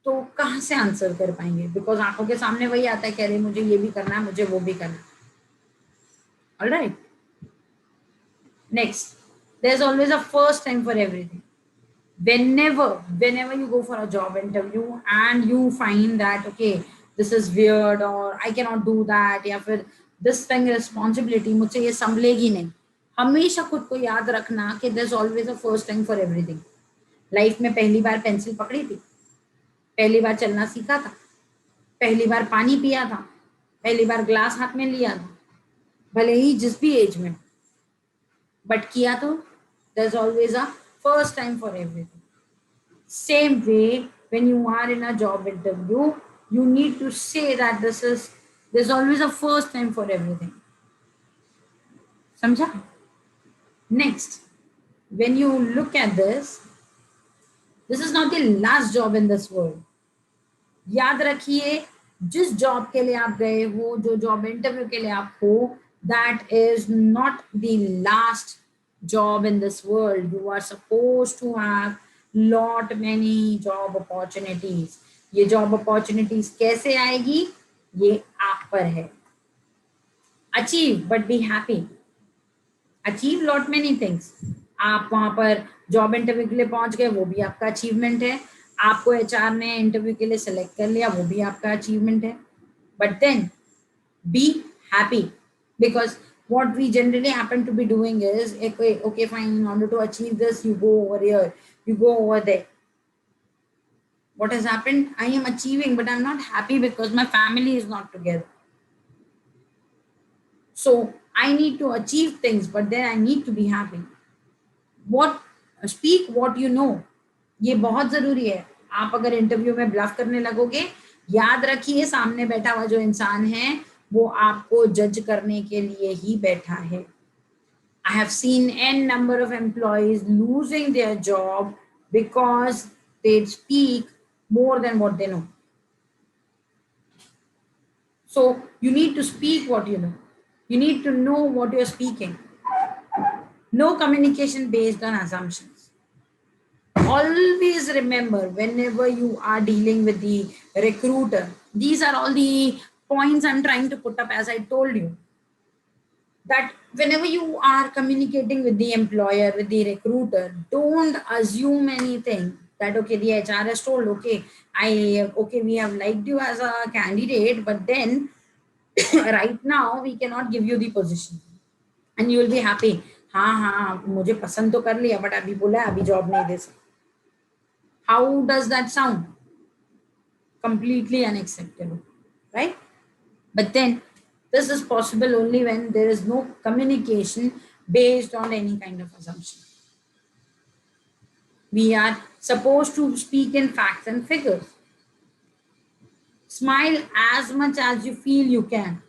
तो कहाँ से आंसर कर पाएंगे? बिकॉज आंखों के सामने वही आता है, कह रहे मुझे ये भी करना है, मुझे वो भी करना है. All right. Next, there's always a first time for everything. Whenever you go for a job interview and you find that okay, this is weird or I cannot do that, या फिर this thing responsibility मुझसे ये संभलेगी नहीं, हमेशा खुद को याद रखना कि there's always a first time for everything. Life में पहली बार पेंसिल पकड़ी थी, पहली बार चलना सीखा था, पहली बार पानी पिया था, पहली बार ग्लास हाथ में लिया था, भले ही जिस भी एज में, बट किया तो there's always a first time for everything. Same way, when you are in a job interview, you need to say that there's always a first time for everything. Samjha? Next, when you look at this is not the last job in this world. याद रखिए, जिस job के लिए आप गए हो, जो job interview के लिए आप हो, that is not the last job in this world. You are supposed to have lot many job opportunities. ये job opportunities कैसे आएगी, ये आप पर है. Achieve but be happy. Achieve lot many things. आप वहां पर जॉब इंटरव्यू के लिए पहुंच गए, वो भी आपका अचीवमेंट है. आपको एचआर ने इंटरव्यू के लिए सेलेक्ट कर लिया, वो भी आपका अचीवमेंट है. But then be happy, because what we generally happen to be doing is okay fine, in order to achieve this you go over here, you go over there. What has happened? I am achieving but I'm not happy because my family is not together. So I need to achieve things but then I need to be happy. What speak what you know, ये बहुत जरूरी है. आप अगर interview में bulb करने लगोगे, याद रखिए सामने बैठा हुआ जो इंसान है वो आपको जज करने के लिए ही बैठा है. I have seen n number of employees losing their job because they speak more than what they know. So you need to speak what you know. You need to know what you're speaking. No communication based on assumptions. Always remember, whenever you are dealing with the recruiter, these are all the points I'm trying to put up. As I told you, that whenever you are communicating with the employer, with the recruiter, don't assume anything that okay, the HR has told okay, we have liked you as a candidate, but then right now we cannot give you the position, and you will be happy. हाँ हाँ मुझे पसंद तो कर लिया, but अभी बोला अभी जॉब नहीं दे सकते. How does that sound? Completely unacceptable, right? But then this is possible only when there is no communication based on any kind of assumption. We are supposed to speak in facts and figures. Smile as much as you feel you can.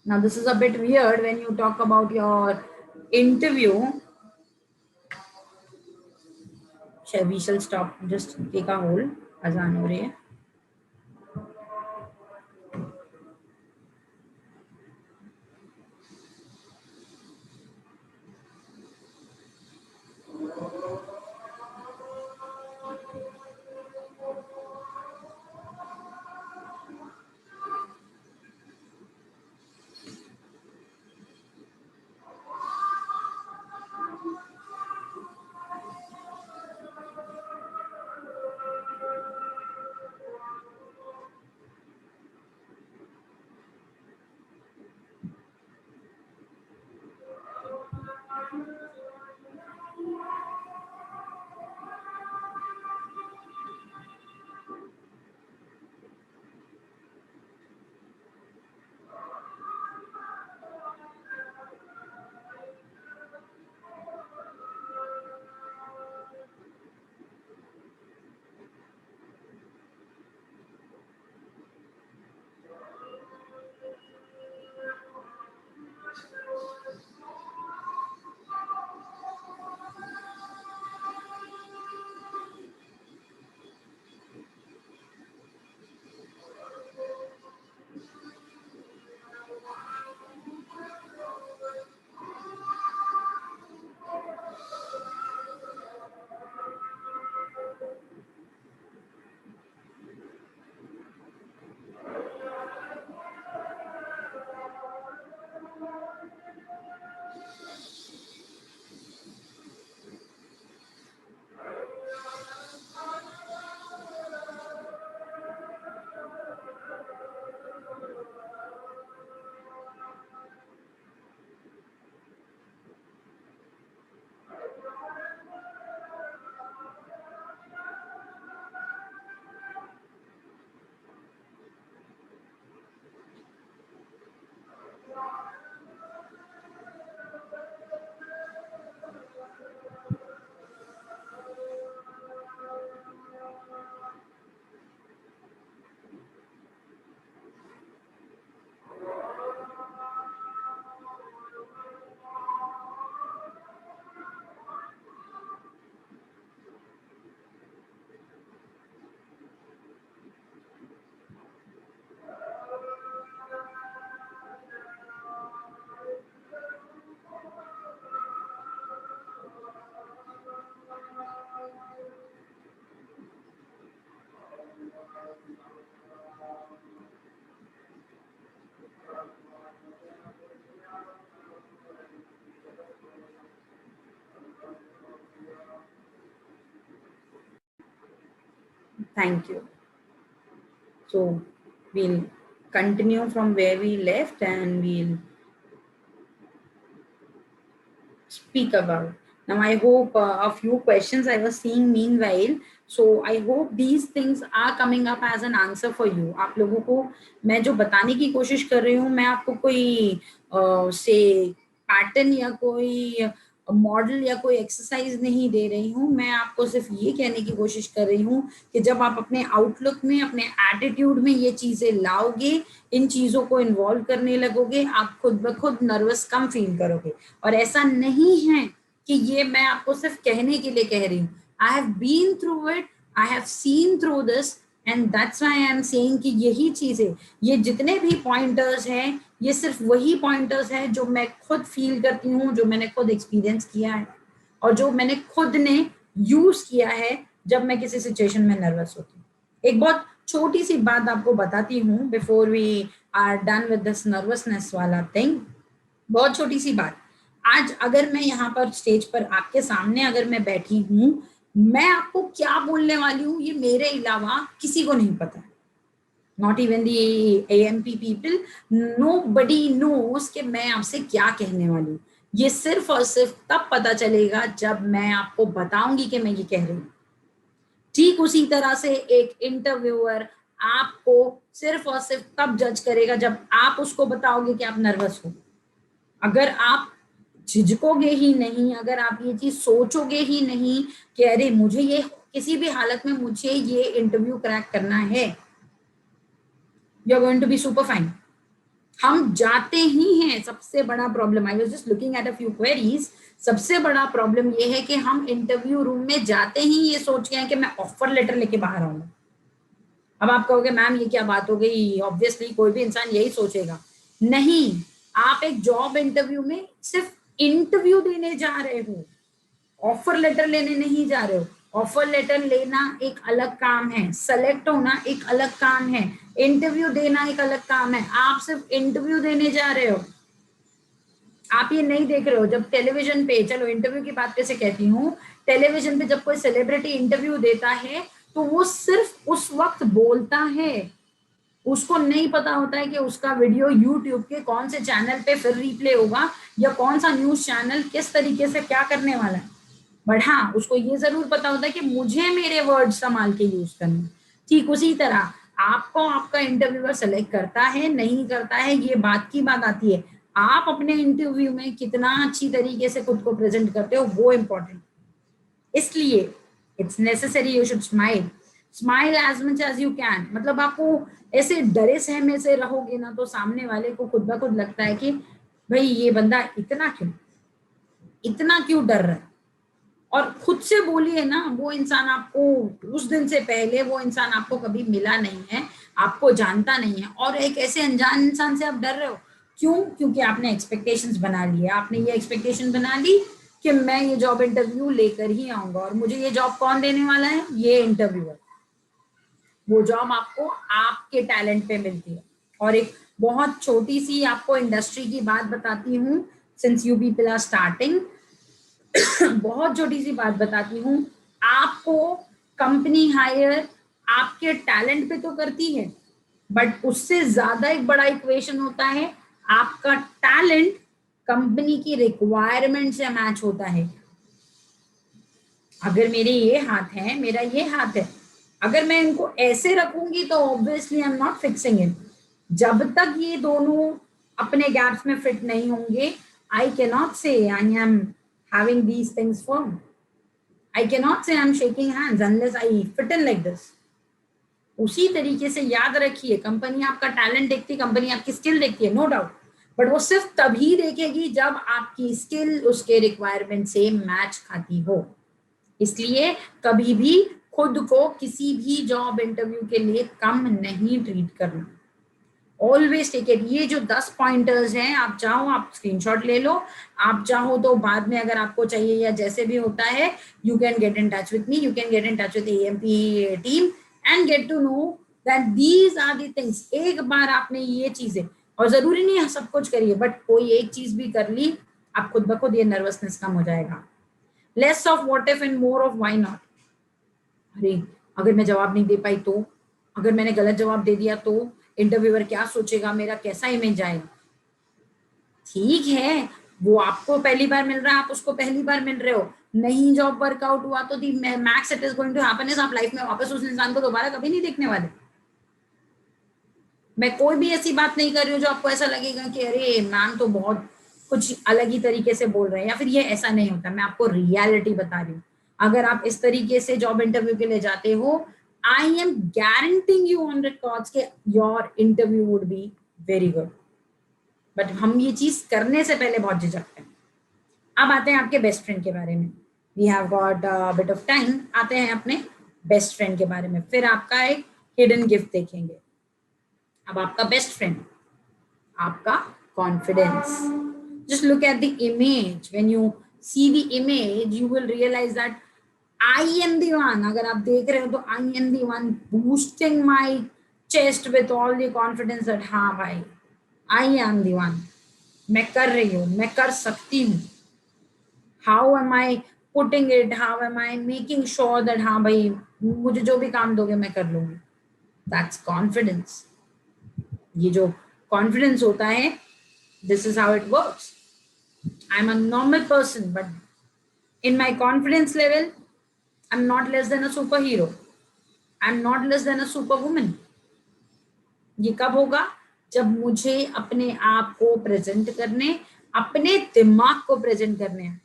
Now this is a bit weird when you talk about your interview. We shall stop, just take a hold. Azan ho rahi hai. Thank you. So we'll continue from where we left and we'll speak about. Now, I hope a few questions I was seeing meanwhile. So I hope these things are coming up as an answer for you. आप लोगों को मैं जो बताने की कोशिश कर रही हूँ, मैं आपको कोई से पैटर्न या कोई मॉडल या कोई एक्सरसाइज नहीं दे रही हूँ. मैं आपको सिर्फ ये कहने की कोशिश कर रही हूँ कि जब आप अपने आउटलुक में, अपने एटीट्यूड में ये चीजें लाओगे, इन चीजों को इन्वॉल्व करने लगोगे, आप खुद ब खुद नर्वस कम फील करोगे. और ऐसा नहीं है कि ये मैं आपको सिर्फ कहने के लिए कह रही हूँ. I have been through it, I have seen through this, and that's why I am saying कि यही चीजें, ये जितने भी पॉइंटर्स हैं, ये सिर्फ वही पॉइंटर्स हैं जो मैं खुद फील करती हूँ, जो मैंने खुद एक्सपीरियंस किया है और जो मैंने खुद ने यूज किया है जब मैं किसी सिचुएशन में नर्वस होती हूँ. एक बहुत छोटी सी बात आपको बताती हूँ before we are done with this nervousness वाला थिंग. बहुत छोटी सी बात. आज अगर मैं यहाँ पर स्टेज पर आपके सामने अगर मैं बैठी हूँ, मैं आपको क्या बोलने वाली हूँ ये मेरे अलावा किसी को नहीं पता. Not even the AMP people, nobody knows कि मैं आपसे क्या कहने वाली हूँ. ये सिर्फ और सिर्फ तब पता चलेगा जब मैं आपको बताऊंगी कि मैं ये कह रही हूँ. ठीक उसी तरह से एक इंटरव्यूअर आपको सिर्फ और सिर्फ तब जज करेगा जब आप उसको बताओगे कि आप नर्वस हो. अगर आप झिझकोगे ही नहीं, अगर आप ये चीज सोचोगे ही नहीं कि अरे मुझे ये किसी भी हालत में मुझे ये इंटरव्यू क्रैक करना है, you are going to be super fine. हम जाते ही हैं. सबसे बड़ा problem, I was just looking at a few queries, सबसे बड़ा प्रॉब्लम ये है कि हम इंटरव्यू रूम में जाते ही ये सोच के हैं कि मैं ऑफर लेटर लेके बाहर आऊंगा. अब आप कहोगे मैम ये क्या बात हो गई, ऑब्वियसली कोई भी इंसान यही सोचेगा. नहीं, आप एक जॉब इंटरव्यू में सिर्फ इंटरव्यू देने जा रहे हो, ऑफर लेटर लेने नहीं जा रहे हो. ऑफर लेटर लेना एक अलग काम है, सेलेक्ट होना एक अलग काम है, इंटरव्यू देना एक अलग काम है. आप सिर्फ इंटरव्यू देने जा रहे हो, आप ये नहीं देख रहे हो. जब टेलीविजन पे, चलो इंटरव्यू की बात कैसे कहती हूँ, टेलीविजन पे जब कोई सेलिब्रिटी इंटरव्यू देता है तो वो सिर्फ उस वक्त बोलता है, उसको नहीं पता होता है कि उसका वीडियो यूट्यूब के कौन से चैनल पे फिर रिप्ले होगा या कौन सा न्यूज चैनल किस तरीके से क्या करने वाला है. बट हाँ, उसको ये जरूर पता होता है कि मुझे मेरे वर्ड संभाल के यूज करने. ठीक उसी तरह आपको आपका इंटरव्यूअर सेलेक्ट करता है नहीं करता है, ये बात की बात आती है. आप अपने इंटरव्यू में कितना अच्छी तरीके से खुद को प्रेजेंट करते हो वो इम्पोर्टेंट. इसलिए it's necessary you should smile as much as you can. मतलब आपको ऐसे डरे सहमे से रहोगे ना तो सामने वाले को खुद ब खुद लगता है कि भाई ये बंदा इतना क्यों डर रहा है. और खुद से बोलिए ना, वो इंसान आपको उस दिन से पहले वो इंसान आपको कभी मिला नहीं है, आपको जानता नहीं है, और एक ऐसे अनजान इंसान से आप डर रहे हो. क्यों? क्योंकि आपने एक्सपेक्टेशंस बना लिया. आपने ये एक्सपेक्टेशन बना ली कि मैं ये जॉब इंटरव्यू लेकर ही आऊंगा और मुझे ये जॉब कौन देने वाला है, ये इंटरव्यूअर. वो जॉब आपको आपके टैलेंट पे मिलती है. और एक बहुत छोटी सी आपको इंडस्ट्री की बात बताती हूँ, since you people are starting, बहुत छोटी सी बात बताती हूँ. आपको कंपनी हायर आपके टैलेंट पे तो करती है, बट उससे ज्यादा एक बड़ा इक्वेशन होता है, आपका टैलेंट कंपनी की रिक्वायरमेंट से मैच होता है. अगर मेरे ये हाथ है, मेरा ये हाथ है, अगर मैं इनको ऐसे रखूंगी तो obviously I am not fixing it. जब तक ये दोनों अपने गैप्स में फिट नहीं होंगे, आई कैन नॉट से I M having these things firm. I cannot say I'm shaking hands unless I fit in like this. उसी तरीके से याद रखिए, कंपनी आपका टैलेंट देखती है, कंपनी आपकी स्किल देखती है, नो डाउट, बट वो सिर्फ तभी देखेगी जब आपकी स्किल उसके रिक्वायरमेंट से मैच खाती हो. इसलिए कभी भी खुद को किसी भी जॉब इंटरव्यू के लिए कम नहीं ट्रीट करना. Always take it. ये जो 10 पॉइंटर्स हैं, आप चाहो आप स्क्रीनशॉट ले लो, आप चाहो तो बाद में अगर आपको चाहिए या जैसे भी होता है, you can get in touch with me, you can get in touch with AMP team and get to know that these are the things. एक बार आपने ये चीजें, और जरूरी नहीं है सब कुछ करिए, बट कोई एक चीज भी कर ली, आप खुद ब खुद ये नर्वसनेस कम हो जाएगा. Less of what if and more of why not. अरे अगर मैं जवाब नहीं दे पाई तो, अगर मैंने गलत जवाब दे दिया तो इंटरव्यूअर क्या सोचेगा, मेरा कैसा इमेज आएगा। ठीक है, वो आपको पहली बार मिल रहा है, आप उसको पहली बार मिल रहे हो, नहीं जॉब वर्कआउट हुआ तो the max it is going to happen is आप लाइफ में वापस उस इंसान को दोबारा कभी नहीं देखने वाले। मैं कोई भी ऐसी बात नहीं कर रही हूँ जो आपको ऐसा लगेगा कि अरे मैम तो बहुत कुछ अलग ही तरीके से बोल रहे हैं, या फिर ये ऐसा नहीं होता। मैं आपको रियलिटी बता रही हूँ। अगर आप इस तरीके से जॉब इंटरव्यू के लिए जाते हो, I am guaranteeing you on records के your interview would be very good. But हम ये चीज करने से पहले बहुत झिझकते हैं। अब आते हैं आपके बेस्ट फ्रेंड के बारे में। We have got bit of time. आते हैं अपने बेस्ट फ्रेंड के बारे में, फिर आपका एक हिडन गिफ्ट देखेंगे। अब आपका बेस्ट फ्रेंड, आपका confidence. Just look at the image, when you see the image you will realize that I am the one. अगर आप देख रहे हो तो I am the one boosting my chest with all the confidence that हाँ भाई आई am the one, मैं कर रही हूँ, मैं कर सकती हूँ। How am I putting it, how am I making sure that हाँ भाई मुझे जो भी काम दोगे मैं कर लूंगी। That's confidence. ये जो कॉन्फिडेंस होता है, this is how it works. I am a normal person but in my confidence level I am not less than a super hero, I am not less than a super woman. ये कब होगा? जब मुझे अपने आप को present करने, अपने दिमाग को प्रेजेंट करने हैं।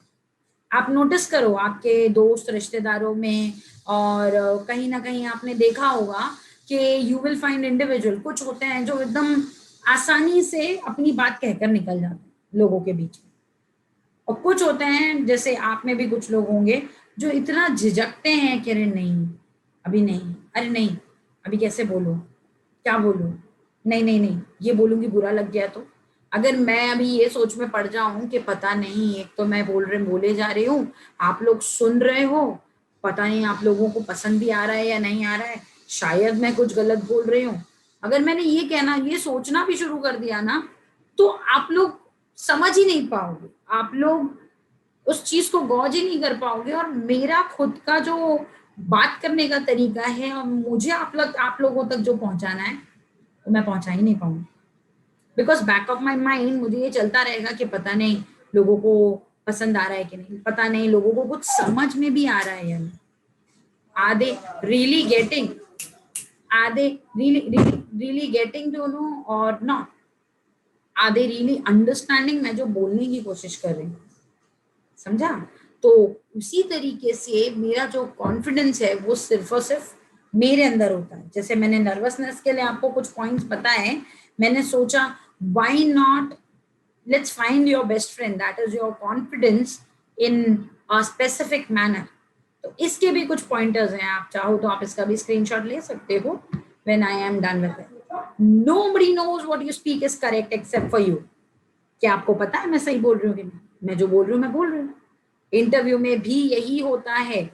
आप नोटिस करो आपके दोस्त रिश्तेदारों में और कहीं ना कहीं आपने देखा होगा कि यू विल फाइंड इंडिविजुअल, कुछ होते हैं जो एकदम आसानी से अपनी बात कहकर निकल जाते हैं लोगों के बीच में, और कुछ होते हैं जैसे आप में भी कुछ लोग होंगे जो इतना झिझकते हैं कि अरे नहीं अभी नहीं, अरे नहीं अभी कैसे बोलूं, क्या बोलूं, नहीं नहीं नहीं ये बोलूंगी बुरा लग गया तो, अगर मैं अभी ये सोच में पड़ जाऊं कि पता नहीं एक तो मैं बोले जा रही हूँ, आप लोग सुन रहे हो, पता नहीं आप लोगों को पसंद भी आ रहा है या नहीं आ रहा है, शायद मैं कुछ गलत बोल रही हूँ। अगर मैंने ये सोचना भी शुरू कर दिया ना, तो आप लोग समझ ही नहीं पाओगे, आप लोग उस चीज को गौज ही नहीं कर पाओगे। और मेरा खुद का जो बात करने का तरीका है और मुझे आप लोगों तक जो पहुंचाना है तो मैं पहुंचा ही नहीं पाऊंगी, because back of my mind मुझे ये चलता रहेगा कि पता नहीं लोगों को पसंद आ रहा है कि नहीं, पता नहीं लोगों को कुछ समझ में भी आ रहा है या नहीं, are they really getting, are they really getting to know or not, are they really understanding मैं जो बोलने की कोशिश कर रही हूँ। समझा? तो उसी तरीके से मेरा जो कॉन्फिडेंस है वो सिर्फ और सिर्फ मेरे अंदर होता है। जैसे मैंने नर्वसनेस के लिए आपको कुछ पॉइंट्स बताए, मैंने सोचा why not let's find your best friend that is your confidence in a specific manner. तो इसके भी कुछ पॉइंटर्स हैं, आप चाहो तो आप इसका भी स्क्रीनशॉट ले सकते हो when I am done with it. Nobody knows what you speak is correct except for you. क्या आपको पता है मैं सही बोल रही हूँ कि नहीं? मैं जो बोल रही हूँ मैं बोल रही हूँ। इंटरव्यू में भी यही होता है,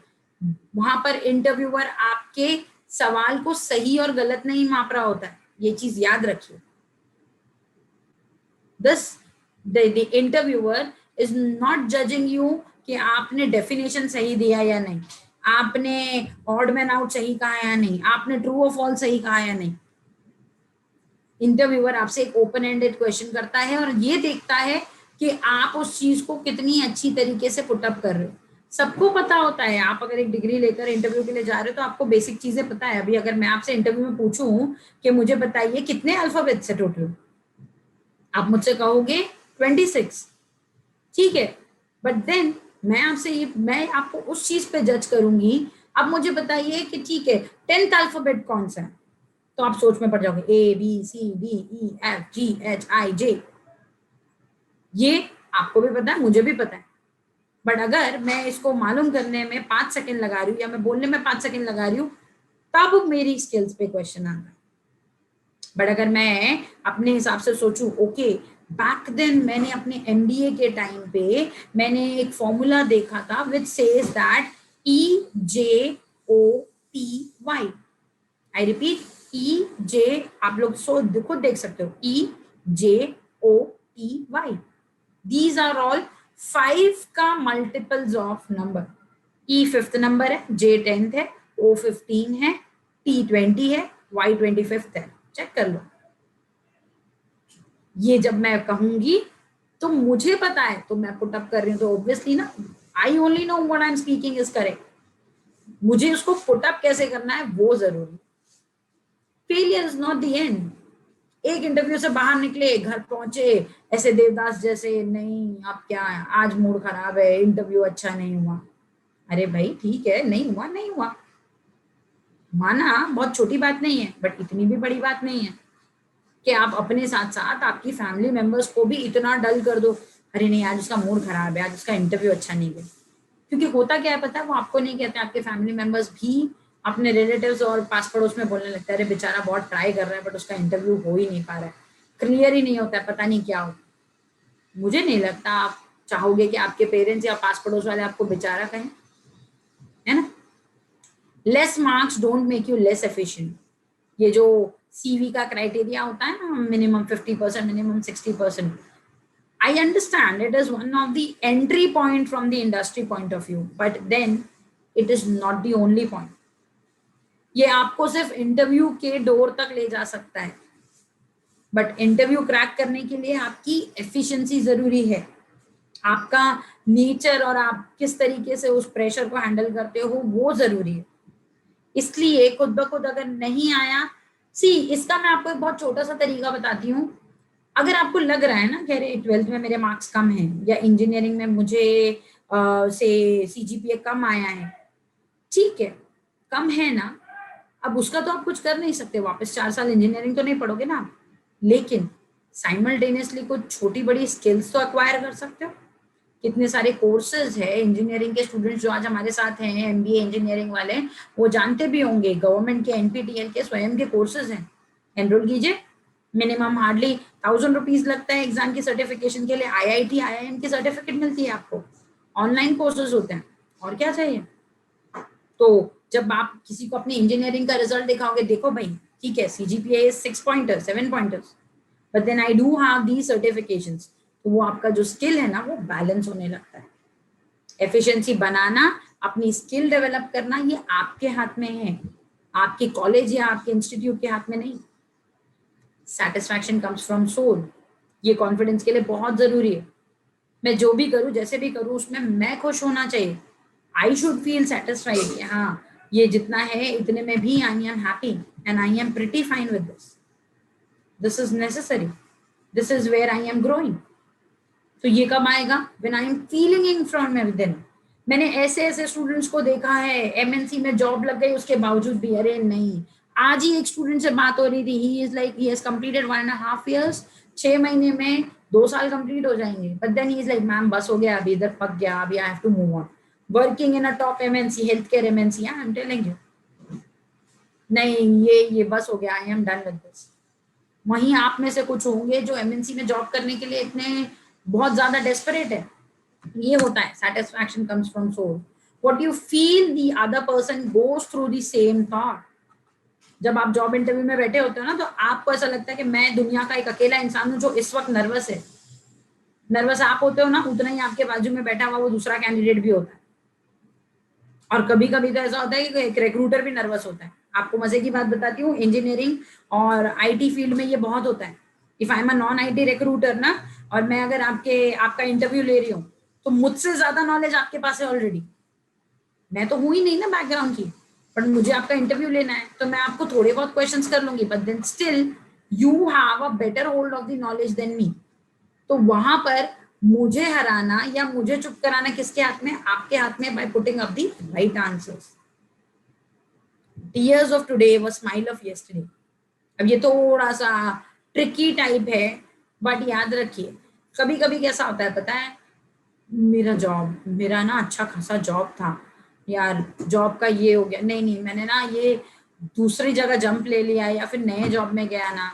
वहां पर इंटरव्यूअर आपके सवाल को सही और गलत नहीं माप रहा होता है, ये चीज याद रखिए। This the interviewer is not judging you कि आपने डेफिनेशन सही दिया या नहीं, आपने ऑड मैन आउट सही कहा या नहीं, आपने ट्रू और फॉल्स सही कहा या नहीं। इंटरव्यूअर आपसे एक ओपन एंडेड क्वेश्चन करता है और ये देखता है कि आप उस चीज को कितनी अच्छी तरीके से पुटअप कर रहे हो। सबको पता होता है, आप अगर एक डिग्री लेकर इंटरव्यू के लिए जा रहे हो तो आपको बेसिक चीजें पता है। अभी अगर मैं आपसे इंटरव्यू में पूछूं कि मुझे बताइए कितने अल्फाबेट से टोटल, आप मुझसे कहोगे 26, ठीक है, बट देन मैं आपको उस चीज पे जज करूंगी। अब मुझे बताइए कि ठीक है 10th अल्फाबेट कौन सा है, तो आप सोच में पड़ जाओगे ABCDEFGHIJ। ये आपको भी पता है, मुझे भी पता है, बट अगर मैं इसको मालूम करने में 5 सेकंड लगा रही हूँ या मैं बोलने में 5 सेकंड लगा रही हूँ, तब मेरी स्किल्स पे क्वेश्चन आता है। बट अगर मैं अपने हिसाब से सोचूं, ओके बैक देन मैंने अपने MBA के टाइम पे मैंने एक फॉर्मूला देखा था which says that EJOTY, I repeat EJ, आप लोग खुद देख सकते हो EJOTY, दीज आर ऑल 5 का multiples of number. E 5th number है, J 10th है, O15 है, T20 है, Y25 है, चेक कर लो। ये जब मैं कहूंगी तो मुझे पता है, तो मैं पुट अप कर रही हूँ, तो ऑब्वियसली ना, I only know what I am speaking is correct, मुझे उसको पुट अप कैसे करना है वो जरूरी। Failure is not the end. एक इंटरव्यू से बाहर निकले, घर पहुंचे ऐसे देवदास जैसे, नहीं अब क्या है, आज मूड खराब है, इंटरव्यू अच्छा नहीं हुआ। अरे भाई ठीक है, नहीं हुआ नहीं हुआ, माना, बहुत छोटी बात नहीं है, बट इतनी भी बड़ी बात नहीं है कि आप अपने साथ साथ आपकी फैमिली मेंबर्स को भी इतना डल कर दो, अरे नहीं आज उसका मूड खराब है, आज उसका इंटरव्यू अच्छा नहीं गया। क्योंकि होता क्या है पता है, वो आपको नहीं कहते, आपके फैमिली मेंबर्स भी अपने रिलेटिव्स और पास पड़ोस में बोलने लगता है, अरे बेचारा बहुत ट्राई कर रहा है बट उसका इंटरव्यू हो ही नहीं पा रहा है, क्लियर ही नहीं होता है, पता नहीं क्या हो। मुझे नहीं लगता आप चाहोगे कि आपके पेरेंट्स या पास पड़ोस वाले आपको बेचारा कहें, है ना। Less marks don't make you less efficient. ये जो सीवी का क्राइटेरिया होता है ना, minimum 50%, minimum 60%, I understand it is one of the entry point from the industry point of view, but then it is not the only point. ये आपको सिर्फ interview के डोर तक ले जा सकता है, बट इंटरव्यू क्रैक करने के लिए आपकी एफिशिएंसी जरूरी है, आपका नेचर और आप किस तरीके से उस प्रेशर को हैंडल करते हो वो जरूरी है। इसलिए खुद ब खुद अगर नहीं आया, सी इसका मैं आपको एक बहुत छोटा सा तरीका बताती हूँ। अगर आपको लग रहा है ना कि अरे 12th में मेरे मार्क्स कम हैं या इंजीनियरिंग में मुझे से सीजीपीए कम आया है, ठीक है, कम है ना, अब उसका तो आप कुछ कर नहीं सकते, वापस 4 साल इंजीनियरिंग तो नहीं पढ़ोगे ना आप, लेकिन साइमल्टेनियसली कुछ छोटी बड़ी स्किल्स तो अक्वायर कर सकते हो। कितने सारे कोर्सेज है इंजीनियरिंग के स्टूडेंट्स जो आज हमारे साथ हैं, एमबीए इंजीनियरिंग वाले, वो जानते भी होंगे, गवर्नमेंट के एनपीटीईएल के स्वयं के कोर्सेज हैं, एनरोल कीजिए। मिनिमम हार्डली 1000 रुपीज लगता है एग्जाम की सर्टिफिकेशन के लिए, आईआईटी आईआईएम की सर्टिफिकेट मिलती है आपको, ऑनलाइन कोर्सेज होते हैं, और क्या चाहिए। तो जब आप किसी को अपनी इंजीनियरिंग का रिजल्ट दिखाओगे, देखो भाई ठीक है CGPA is 6 pointers 7 pointers, but then I do have the certifications, तो वो आपका जो स्किल है ना वो बैलेंस होने लगता है। एफिशिएंसी बनाना, अपनी स्किल डेवलप करना, ये आपके हाथ में है, आपके कॉलेज या आपके इंस्टीट्यूट के हाथ में नहीं। सेटिस्फैक्शन कम्स फ्रॉम सोल, ये कॉन्फिडेंस के लिए बहुत जरूरी है। मैं जो भी करूं, जैसे भी करूं, उसमें मैं खुश होना चाहिए, आई शुड फील सेटिस्फाइड, हाँ ये जितना है इतने में भी I am happy and I am pretty fine with this, this is necessary, this is where I am growing. तो ये कब आएगा, when I am feeling in from within. मैंने ऐसे ऐसे स्टूडेंट्स को देखा है, एमएनसी में जॉब लग गई उसके बावजूद भी, अरे नहीं, आज ही एक स्टूडेंट से बात हो रही थी, ही is like he has completed 1.5 years, 6 महीने में 2 साल कंप्लीट हो जाएंगे, but then he is like ma'am बस हो गया, अभी इधर पक गया, अभी I have to move on, working in a top MNC, health care MNC, I am telling you, नहीं ये बस हो गया, I am done with this. वहीं आप में से कुछ होंगे जो एमएनसी में जॉब करने के लिए इतने बहुत ज्यादा डेस्परेट है। ये होता है satisfaction comes from soul, what you feel the other person goes through the same thought। जब आप जॉब इंटरव्यू में बैठे होते हो ना, तो आपको ऐसा लगता है कि मैं दुनिया का एक अकेला इंसान हूं जो इस वक्त नर्वस है। नर्वस आप होते हो ना, उतना ही आपके बाजू में बैठा हुआ वो दूसरा कैंडिडेट भी होता है। और कभी कभी तो ऐसा होता है कि एक रिक्रूटर भी नर्वस होता है। आपको मजे की बात बताती हूँ, इंजीनियरिंग और आईटी फील्ड में ये बहुत होता है। If I am a non IT recruiter ना, और मैं अगर आपका इंटरव्यू ले रही हूँ, तो मुझसे ज्यादा नॉलेज आपके पास है ऑलरेडी, मैं तो हूं ही नहीं ना बैकग्राउंड की, बट मुझे आपका इंटरव्यू लेना है, तो मैं आपको थोड़े बहुत क्वेश्चंस कर लूंगी, but then still you have a better hold of the knowledge than me. तो वहां पर मुझे हराना या मुझे चुप कराना किसके हाथ में, आपके हाथ में, by putting up the right answers. Tears of today were smile of yesterday. अब ये थोड़ा सा ट्रिकी टाइप है, बट याद रखिए, कभी कभी कैसा होता है पता है, मेरा ना अच्छा खासा जॉब था यार, जॉब का ये हो गया, नहीं नहीं मैंने ना ये दूसरी जगह जंप ले लिया, या फिर नए जॉब में गया ना,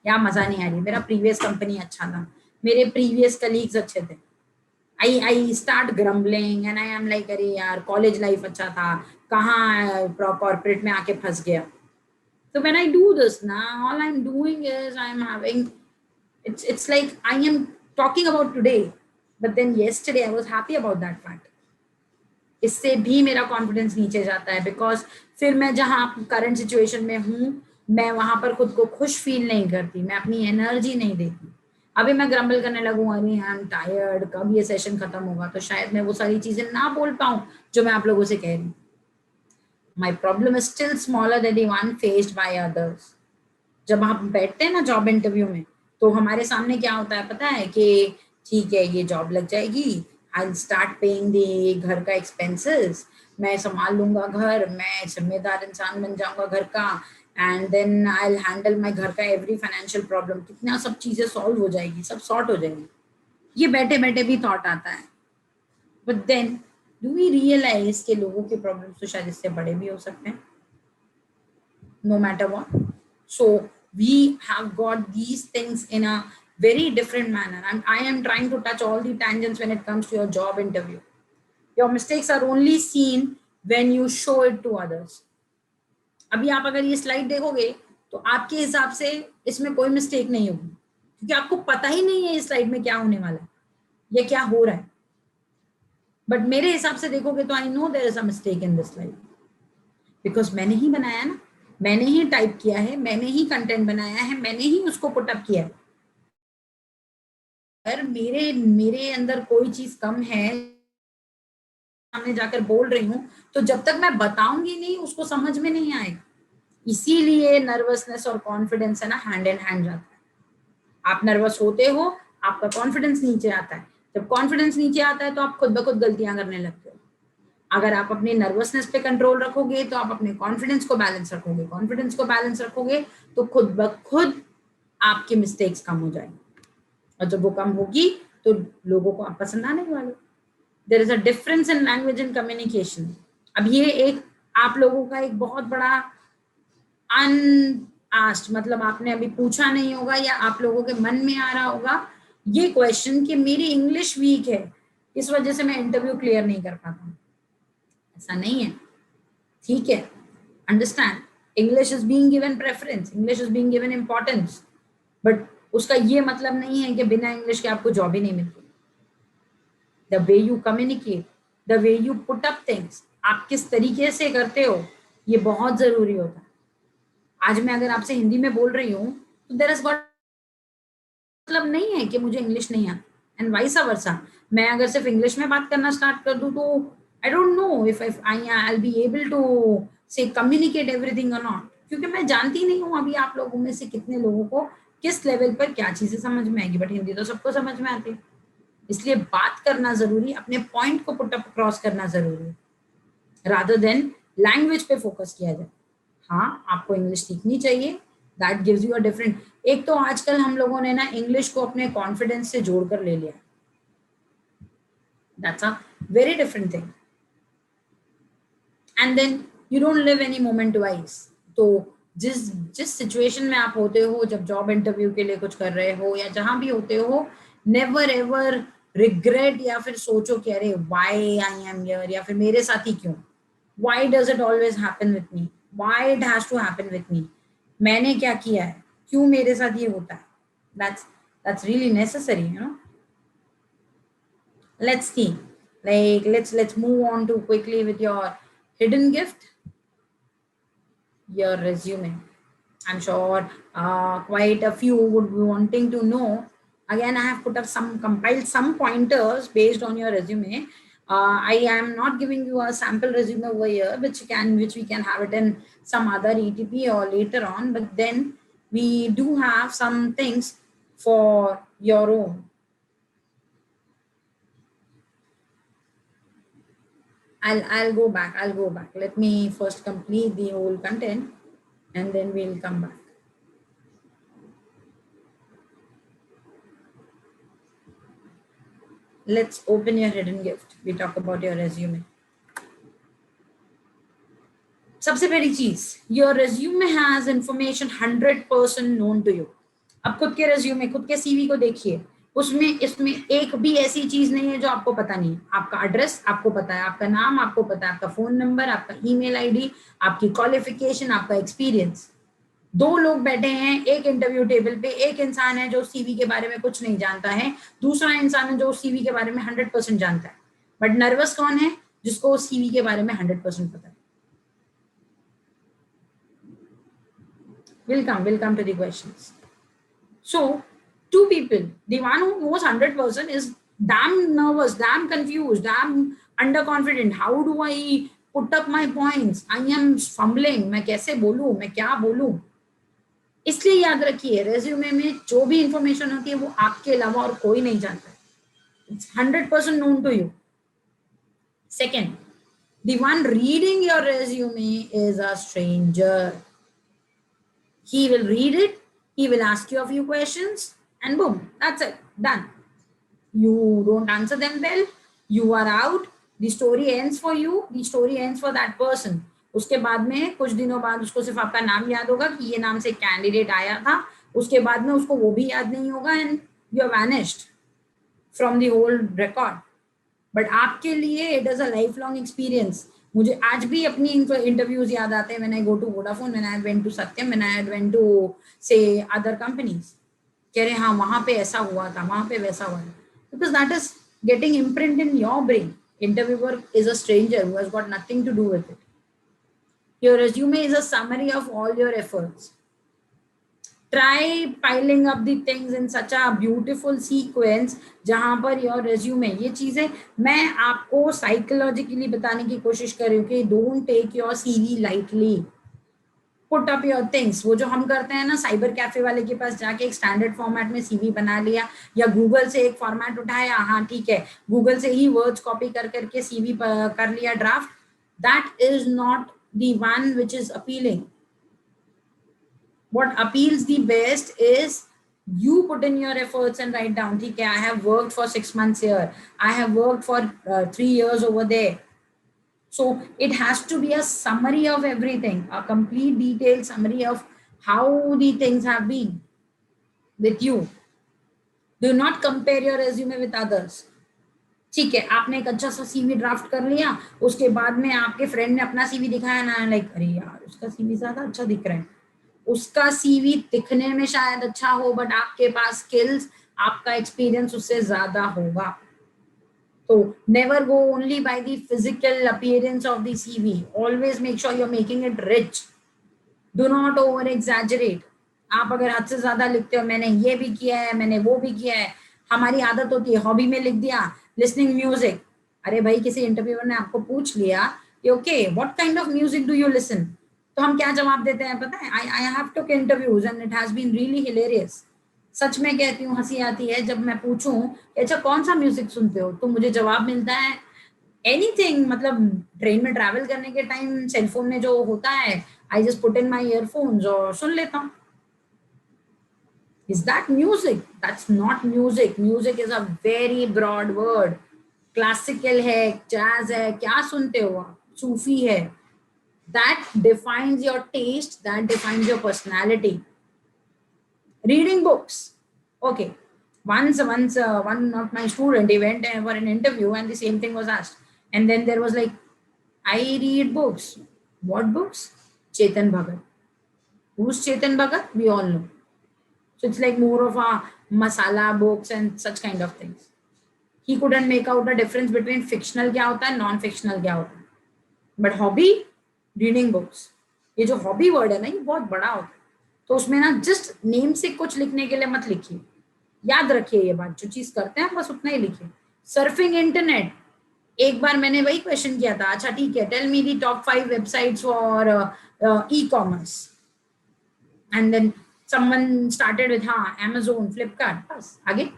या मजा नहीं आ रही, मेरा प्रीवियस कंपनी अच्छा था, मेरे प्रीवियस कलीग्स अच्छे थे, I start grumbling and I am like अरे यार कॉलेज लाइफ अच्छा था, कहाँ कॉर्पोरेट में आके फंस गया। So when I do this now, all I'm doing is I'm having, it's like I am talking about today, but then yesterday I was happy about that fact. इससे भी मेरा कॉन्फिडेंस नीचे जाता है, बिकॉज फिर मैं जहाँ करंट सिचुएशन में हूँ मैं वहां पर खुद को खुश फील नहीं करती, मैं अपनी एनर्जी नहीं देती। अभी मैं ग्रम्बल करने लगूं, अरे आई एम टायर्ड, कब ये सेशन खत्म होगा, तो शायद मैं वो सारी चीजें ना बोल पाऊं जो मैं आप लोगों से कह रही हूँ। My problem is still smaller than the one faced by others. जब आप बैठते हैं ना जॉब इंटरव्यू में, तो हमारे सामने क्या होता है पता है कि ठीक है ये जॉब लग जाएगी, आई स्टार्ट पेइंग दी घर का एक्सपेंसेस, मैं संभाल लूंगा घर, मैं जिम्मेदार इंसान बन जाऊंगा घर का, and then I handle my घर का एवरी फाइनेंशियल प्रॉब्लम, कितना सब चीजें सॉल्व हो जाएगी, सब सॉर्ट हो जाएगी। ये बैठे बैठे भी थॉट आता है, but then do we realize के लोगों के प्रॉब्लम्स तो शायद इससे बड़े भी हो सकते हैं, no matter what. So we have got these things in a very different manner. I am trying to touch all the tangents when it comes to your job interview. Your mistakes are only seen when you show it to others. अभी आप अगर ये slide देखोगे तो आपके हिसाब से इसमें कोई मिस्टेक नहीं होगी, क्योंकि आपको पता ही नहीं है इस स्लाइड में क्या होने वाला है या क्या हो रहा है। बट मेरे हिसाब से देखोगे तो I know there is a mistake in this slide, because मैंने ही बनाया ना, मैंने ही टाइप किया है, मैंने ही कंटेंट बनाया है, मैंने ही उसको पुट अप किया है। अगर मेरे मेरे अंदर कोई चीज कम है, सामने जाकर बोल रही हूँ, तो जब तक मैं बताऊंगी नहीं उसको समझ में नहीं आएगा। इसीलिए नर्वसनेस और कॉन्फिडेंस है ना हैंड इन हैंड जाता है। आप नर्वस होते हो, आपका कॉन्फिडेंस नीचे आता है, जब कॉन्फिडेंस नीचे आता है तो आप खुद ब खुद गलतियां करने लगते हो। अगर आप अपने नर्वसनेस पे कंट्रोल रखोगे तो आप अपने कॉन्फिडेंस को बैलेंस रखोगे, कॉन्फिडेंस को बैलेंस रखोगे तो खुद ब खुद आपकी मिस्टेक्स कम हो जाएंगी, और जब वो कम होगी तो लोगों को आप पसंद आने वाले। There is a difference in language and communication. अब ये एक आप लोगों का एक बहुत बड़ा अनआस्क्ड, मतलब आपने अभी पूछा नहीं होगा या आप लोगों के मन में आ रहा होगा ये क्वेश्चन कि मेरी इंग्लिश वीक है, इस वजह से मैं इंटरव्यू क्लियर नहीं कर पाता हूँ। ऐसा नहीं है, ठीक है, understand, English is being given preference, English is being given importance, but उसका ये मतलब नहीं है कि बिना इंग्लिश के आपको जॉब ही नहीं मिलती। The way you communicate, the way you put up things, आप किस तरीके से करते हो ये बहुत जरूरी होता है। आज मैं अगर आपसे हिंदी में बोल रही हूँ तो देयर इज गॉट मतलब नहीं है कि मुझे इंग्लिश नहीं आता, एंड वाइस वर्सा। मैं अगर सिर्फ इंग्लिश में बात करना स्टार्ट कर दूं तो I don't know if I be able to say communicate everything और नॉट, क्योंकि मैं जानती नहीं हूँ अभी आप लोगों में से कितने लोगों को किस लेवल पर क्या चीजें समझ में आएगी, बट हिंदी तो सबको समझ में आती है। इसलिए बात करना जरूरी, अपने पॉइंट को पुट अप क्रॉस करना जरूरी है, रादर देन लैंग्वेज पे फोकस किया जाए। हाँ, आपको इंग्लिश सीखनी चाहिए, that gives you a different. एक तो आजकल हम लोगों ने ना इंग्लिश को अपने कॉन्फिडेंस से जोड़कर ले लिया, that's a very different thing. And then you don't live any moment wise. तो जिस जिस सिचुएशन में आप होते हो, जब जॉब इंटरव्यू के लिए कुछ कर रहे हो या जहां भी होते हो, नेवर एवर रिग्रेट या फिर सोचो कि अरे व्हाई आई एम हियर, या फिर मेरे साथ ही क्यों, why does it always happen with me, why it has to happen with me, मैंने क्या किया है, क्यों मेरे साथ ये होता है। that's really necessary, you know. Let's see, like let's move on to quickly with your hidden gift, your resume. I'm sure quite a few would be wanting to know. Again, I have compiled some pointers based on your resume. I am not giving you a sample resume over here, which we can have it in some other ETP or later on. But then we do have some things for your own. I'll go back. Let me first complete the whole content, and then we'll come back. Let's open your hidden gift. We talk about your resume. सबसे पहली चीज, your resume has information 100% known to you. अब खुद के resume, खुद के CV को देखिए, उसमें इसमें एक भी ऐसी चीज नहीं है जो आपको पता नहीं है। आपका एड्रेस आपको पता है, आपका नाम आपको पता है, आपका फोन नंबर, आपका ईमेल आईडी, आपकी क्वालिफिकेशन, आपका एक्सपीरियंस। दो लोग बैठे हैं एक इंटरव्यू टेबल पे, एक इंसान है जो सीवी के बारे में कुछ नहीं जानता है, दूसरा इंसान है जो सीवी के बारे में 100% जानता है। बट नर्वस कौन है? जिसको सीवी के बारे में 100% पता है. We'll come to the questions. So, two people. The one who knows 100% is damn nervous, damn confused, damn underconfident. How do I put up my points? I am fumbling. मैं कैसे बोलूं? मैं क्या बोलूं? इसलिए याद रखिए, रेज्यूमे में जो भी इंफॉर्मेशन होती है वो आपके अलावा और कोई नहीं जानता. It's 100% known to you. Second, the one reading your resume is a stranger. He will read it, he will ask you a few questions, and boom, that's it, done. You don't answer them well, you are out, the story ends for you, the story ends for that person. उसके बाद में कुछ दिनों बाद उसको सिर्फ आपका नाम याद होगा कि ये नाम से कैंडिडेट आया था, उसके बाद में उसको वो भी याद नहीं होगा, and you are vanished from the whole record. But आपके लिए it is a life long experience. मुझे आज भी अपनी इंटरव्यूज याद आते हैं. When I go to Vodafone, when I went to Satyam, when I went to say other companies, कह रहे हाँ वहां पे ऐसा हुआ था, वहां पे वैसा हुआ था, because that is getting imprint in your brain. Interviewer is a stranger who has got nothing to do with it. Your resume is a summary of all your efforts. Try piling up the things in such a beautiful sequence जहां पर your resume, ये चीजें मैं आपको psychologically बताने की कोशिश कर रही हूँ कि don't take your CV lightly. Put up your things. वो जो हम करते हैं ना, साइबर कैफे वाले के पास जाके एक स्टैंडर्ड फॉर्मेट में CV बना लिया, या गूगल से एक फॉर्मेट उठाया, हाँ ठीक है, गूगल से ही वर्ड्स कॉपी कर करके CV कर लिया draft. That is not the one which is appealing. What appeals the best is you put in your efforts and write down, okay, I have worked for 6 months here, I have worked for 3 years over there. So it has to be a summary of everything, a complete detailed summary of how the things have been with you. Do not compare your resume with others. ठीक है, आपने एक अच्छा सा CV draft कर लिया, उसके बाद में आपके फ्रेंड ने अपना सीवी दिखाया ना, लाइक अरे यार उसका सीवी ज्यादा अच्छा दिख रहा है. उसका सीवी दिखने में शायद अच्छा हो, बट आपके पास स्किल्स, आपका एक्सपीरियंस उससे ज्यादा होगा. तो never go only by the physical appearance of the CV. Always make sure you are making it rich. Do not over exaggerate. आप अगर हद से ज्यादा लिखते हो, मैंने ये भी किया है, मैंने वो भी किया है. हमारी आदत होती है, हॉबी में लिख दिया लिसनिंग म्यूजिक. अरे भाई, किसी इंटरव्यूअर ने आपको पूछ लिया okay what kind of music do you listen, तो हम क्या जवाब देते हैं पता है? I have took interviews and it has been really hilarious. सच में कहती हूँ, हंसी आती है जब मैं पूछूं अच्छा कौन सा म्यूजिक सुनते हो, तो मुझे जवाब मिलता है एनीथिंग. मतलब ट्रेन में ट्रैवल करने के टाइम सेलफोन में जो होता है, I just put in my earphones और सुन लेता हूँ. Is that music? That's not music. Music is a very broad word. Classical है, jazz है, क्या सुनते हो आप? सूफी है. That defines your taste, that defines your personality. Reading books. Okay. Once one of my student, he went for an interview and the same thing was asked. And then there was like, I read books. What books? Chetan Bhagat. Who's Chetan Bhagat? We all know. So it's like more of a masala books and such kind of things. He couldn't make out a difference between fictional क्या होता है, non-fictional क्या होता है. But hobby, reading books. ये जो hobby word है ना, ये बहुत बड़ा होता है. तो उसमें ना just name से कुछ लिखने के लिए मत लिखिए. याद रखिए ये बात, जो चीज करते हैं बस उतना ही लिखिए. सर्फिंग इंटरनेट, एक बार मैंने वही क्वेश्चन किया था. अच्छा ठीक है, tell me the top 5 websites for e-commerce. And then someone started with Amazon, Flipkart, बस आगे.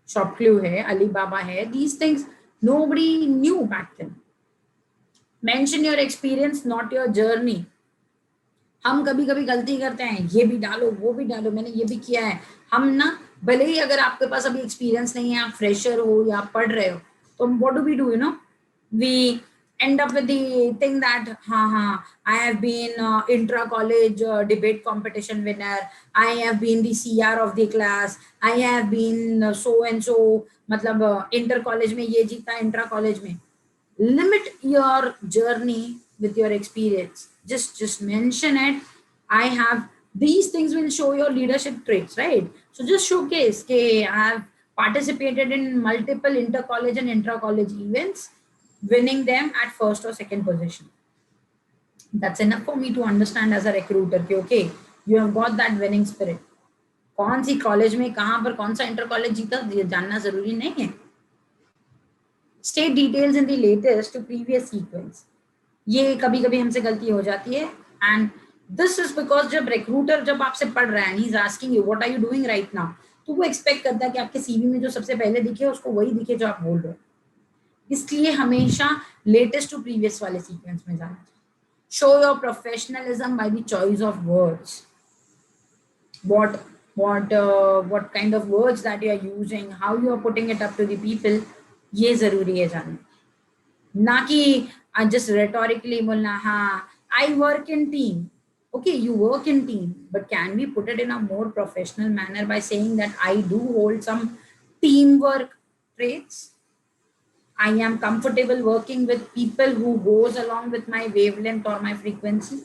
Shopclue है, Alibaba है. These things nobody knew back then. Mention your experience, not your journey. हम कभी कभी गलती करते हैं, ये भी डालो वो भी डालो, मैंने ये भी किया है. हम ना, भले ही अगर आपके पास अभी एक्सपीरियंस नहीं है, आप फ्रेशर हो या आप पढ़ रहे हो, तो what do we do, you know? We end up with the thing that I have been intra college debate competition winner, I have been the CR of the class, I have been so and so. मतलब inter college में ये जीता, intra college में. Limit your journey with your experience. Just mention it. I have these things will show your leadership traits, right? So just showcase कि I have participated in multiple inter college and intra college events. winning them at first or second position. That's enough for me to understand as a recruiter कि okay, you have got that winning spirit. कौन सी college में कहाँ पर कौन सा inter college जीता ये जानना जरूरी नहीं है. State details in the latest to previous sequence. ये कभी कभी हमसे गलती हो जाती है. And this is because जब recruiter जब आपसे पढ़ रहा है and he's asking you what are you doing right now, तो वो expect करता है कि आपके CV में जो सबसे पहले दिखे उसको वही दिखे जो आप बोल रहे हो. इसलिए हमेशा latest to previous वाले sequence में जाना चाहिए. Show your professionalism by the choice of words. What kind of words that you are using, how you are putting it up to the people, ये जरूरी है जानना. ना कि just rhetorically बोलना हाँ I work in team. Okay, you work in team, but can we put it in a more professional manner by saying that I do hold some teamwork traits? I am comfortable working with people who goes along with my wavelength or my frequency.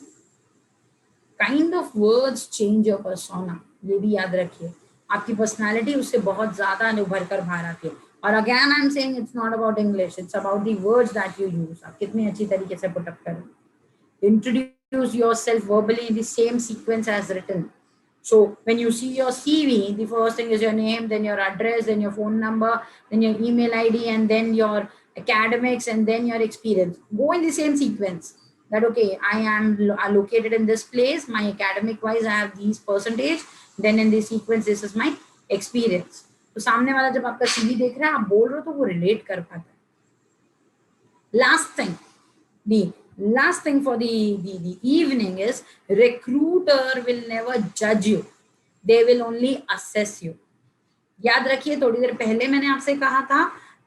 Kind of words change your persona. ये भी याद रखिए. आपकी personality उससे बहुत ज्यादा उभर कर बाहर आती है. और again I am saying it's not about English, it's about the words that you use. आप कितनी अच्छी तरीके से पुट अप करें. Introduce yourself verbally in the same sequence as written. So when you see your CV, the first thing is your name, then your address, then your phone number, then your email ID, and then your academics, and then your experience. Go in the same sequence. That okay, I am located in this place. My academic wise, I have these percentage. Then in this sequence, this is my experience. तो सामने वाला जब आपका CV देख रहा है, आप बोल रहे हो तो वो relate कर पाता है. Last thing, the last thing for the evening is recruiter will never judge you. They will only assess you. याद रखिए थोड़ी देर पहले मैंने आपसे कहा था